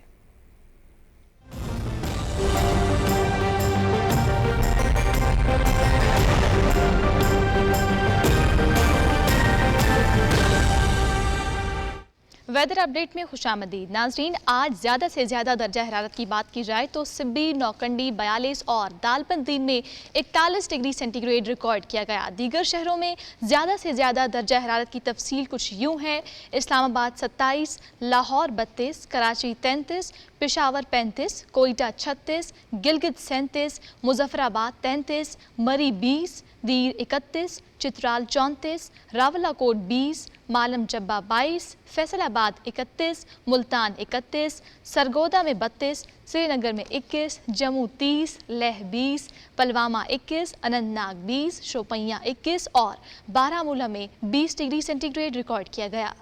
वेदर अपडेट में खुशामदीद नाजरीन। आज ज़्यादा से ज़्यादा दर्जा हरारत की बात की जाए तो सिब्बी, नौकंडी 42 और दालपंदीन में 41 डिग्री सेंटीग्रेड रिकॉर्ड किया गया। दीगर शहरों में ज़्यादा से ज़्यादा दर्जा हरारत की तफसील कुछ यूँ है। इस्लामाबाद 27, लाहौर 32, कराची 33, पेशावर 35, कोयटा 36, गिलगित 37, मुजफ्फराबाद 33, मरी 20, दीर 31, चित्राल 34, रावलाकोट 20, मालम चब्बा 22, फैसलाबाद 31, मुल्तान 31, सरगोदा में 32, श्रीनगर में 21, जम्मू 30, लेह 20, पलवामा 21, अनंतनाग 20, शोपियां 21 और बारामूला में 20 डिग्री सेंटीग्रेड रिकॉर्ड किया गया।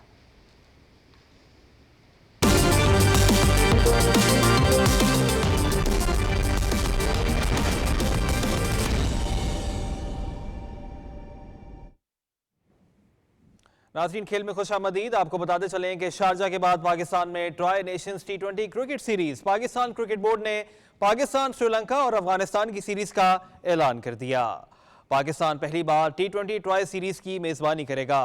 नाज़रीन, खेल में खुशामदीद। आपको बताते चलें कि शारजा के बाद पाकिस्तान में try Nations T20 cricket series Pakistan cricket board ने पाकिस्तान, श्रीलंका और अफगानिस्तान की सीरीज का ऐलान कर दिया। पाकिस्तान पहली बार T20 ट्राई सीरीज की मेजबानी करेगा।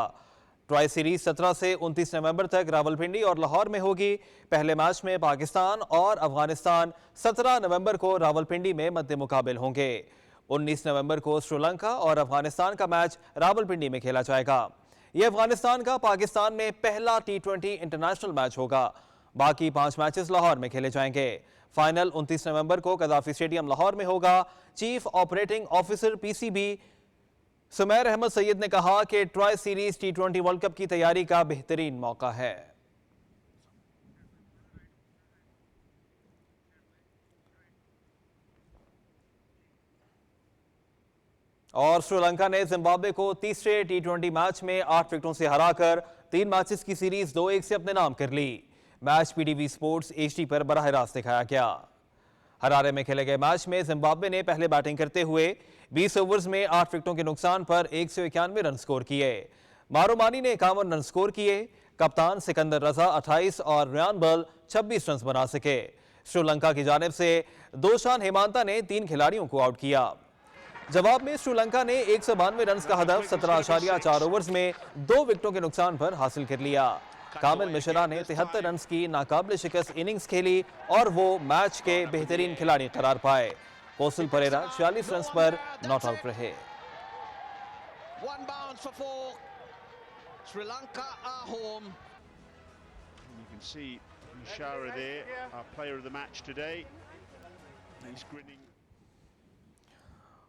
ट्राई सीरीज 17 से 29 नवंबर तक रावलपिंडी और लाहौर में होगी। पहले मैच में पाकिस्तान और अफगानिस्तान 17 नवंबर को रावलपिंडी में मद्दे मुकाबिल होंगे। 19 नवंबर को श्रीलंका और अफगानिस्तान का मैच रावलपिंडी में खेला जाएगा। यह अफगानिस्तान का पाकिस्तान में पहला T20 इंटरनेशनल मैच होगा। बाकी 5 मैचेस लाहौर में खेले जाएंगे। फाइनल 29 नवंबर को कदाफी स्टेडियम लाहौर में होगा। Chief operating officer PCB Sumair Ahmed Syed ने कहा कि tri series T20 world cup की तैयारी का बेहतरीन मौका है। और श्रीलंका ने जिम्बाब्वे को तीसरे T20 मैच में 8 विकेटों से हराकर 3 मैचेस की सीरीज 2-1 से अपने नाम कर ली। मैच PTV स्पोर्ट्स HD पर बराह रास्त दिखाया गया। हरारे में खेले गए मैच में जिम्बाब्वे ने पहले बैटिंग करते हुए 20 ओवर्स में 8 विकेटों के नुकसान पर 191 रन स्कोर किए। मारूमानी ने 51 रन स्कोर किए। कप्तान सिकंदर रजा 28 और रियान बल 26 रन बना सके। श्रीलंका की जानिब से दोशान हेमांता ने 3 खिलाड़ियों को आउट किया। जवाब में श्रीलंका ने 192 रन का हदफ 17.4 ओवर्स में 2 विकेटों के नुकसान पर हासिल कर लिया। कामिल मिश्रा ने 73 रन की नाकाबिल शिकस्त इनिंग्स खेली और वो मैच के बेहतरीन खिलाड़ी करार पाए। कौशल परेरा 46 रन पर नॉट आउट रहे।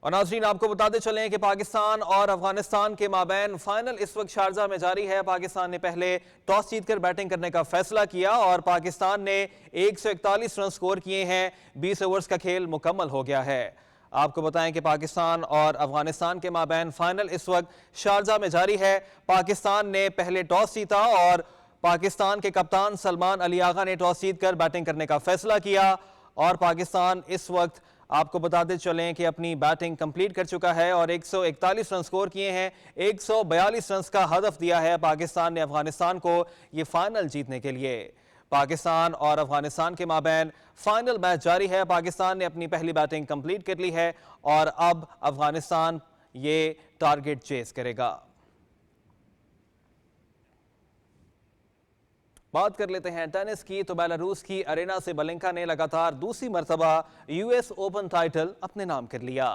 और नाज़रीन, आपको बताते चलें कि पाकिस्तान और अफगानिस्तान के माबैन फाइनल इस वक्त शारजा में जारी है। पाकिस्तान ने पहले टॉस जीतकर बैटिंग करने का फैसला किया और पाकिस्तान ने 141 रन स्कोर किए हैं। 20 ओवर्स का खेल मुकम्मल हो गया है। आपको बताएं कि पाकिस्तान और अफगानिस्तान के माबैन फाइनल इस वक्त शारजा में जारी है। पाकिस्तान ने पहले टॉस जीता और पाकिस्तान के कप्तान सलमान अली आगा ने टॉस जीतकर बैटिंग करने का फैसला किया और पाकिस्तान इस वक्त आपको बताते चलें कि अपनी बैटिंग कंप्लीट कर चुका है और 141 रन स्कोर किए हैं। 142 रन का हदफ दिया है पाकिस्तान ने अफगानिस्तान को ये फाइनल जीतने के लिए। पाकिस्तान और अफगानिस्तान के माबैन फाइनल मैच जारी है। पाकिस्तान ने अपनी पहली बैटिंग कंप्लीट कर ली है और अब अफगानिस्तान ये टारगेट चेस करेगा। बात कर लेते हैं टेनिस की तो बेलारूस की अरेना सेबालेंका ने लगातार दूसरी मर्तबा US ओपन टाइटल अपने नाम कर लिया।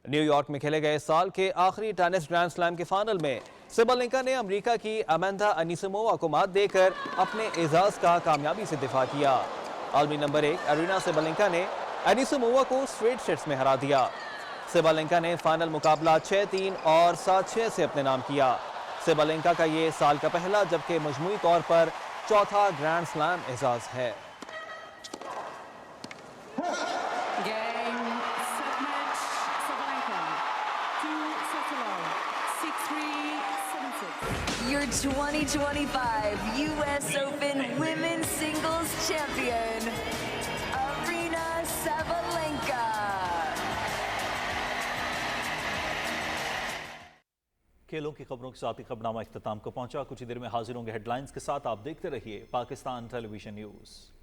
न्यूयॉर्क में खेले गए साल के आखिरी टेनिस ग्रैंड स्लैम के फाइनल में सेबालेंका ने अमेरिका की अमेंडा अनीसिमोवा को मात देकर अपने एजाज का कामयाबी से दिफा किया। आलमी नंबर 1 अरेना सेबालेंका ने अनीसिमोवा को स्ट्रेट सेट्स में हरा दिया। सेबालेंका ने फाइनल मुकाबला 6-3 और 7-6 से अपने नाम किया। सेबालेंका का ये साल का पहला जबकि मजमूई तौर पर चौथा ग्रैंड स्लैम एजाज है। Your 2025 US Open Women's Singles Champion, Aryna Sabalenka. खेलों की खबरों के साथ ही खबरनामा इख्तिताम को पहुंचा। कुछ ही देर में हाजिर होंगे हेडलाइंस के साथ। आप देखते रहिए पाकिस्तान टेलीविजन न्यूज़।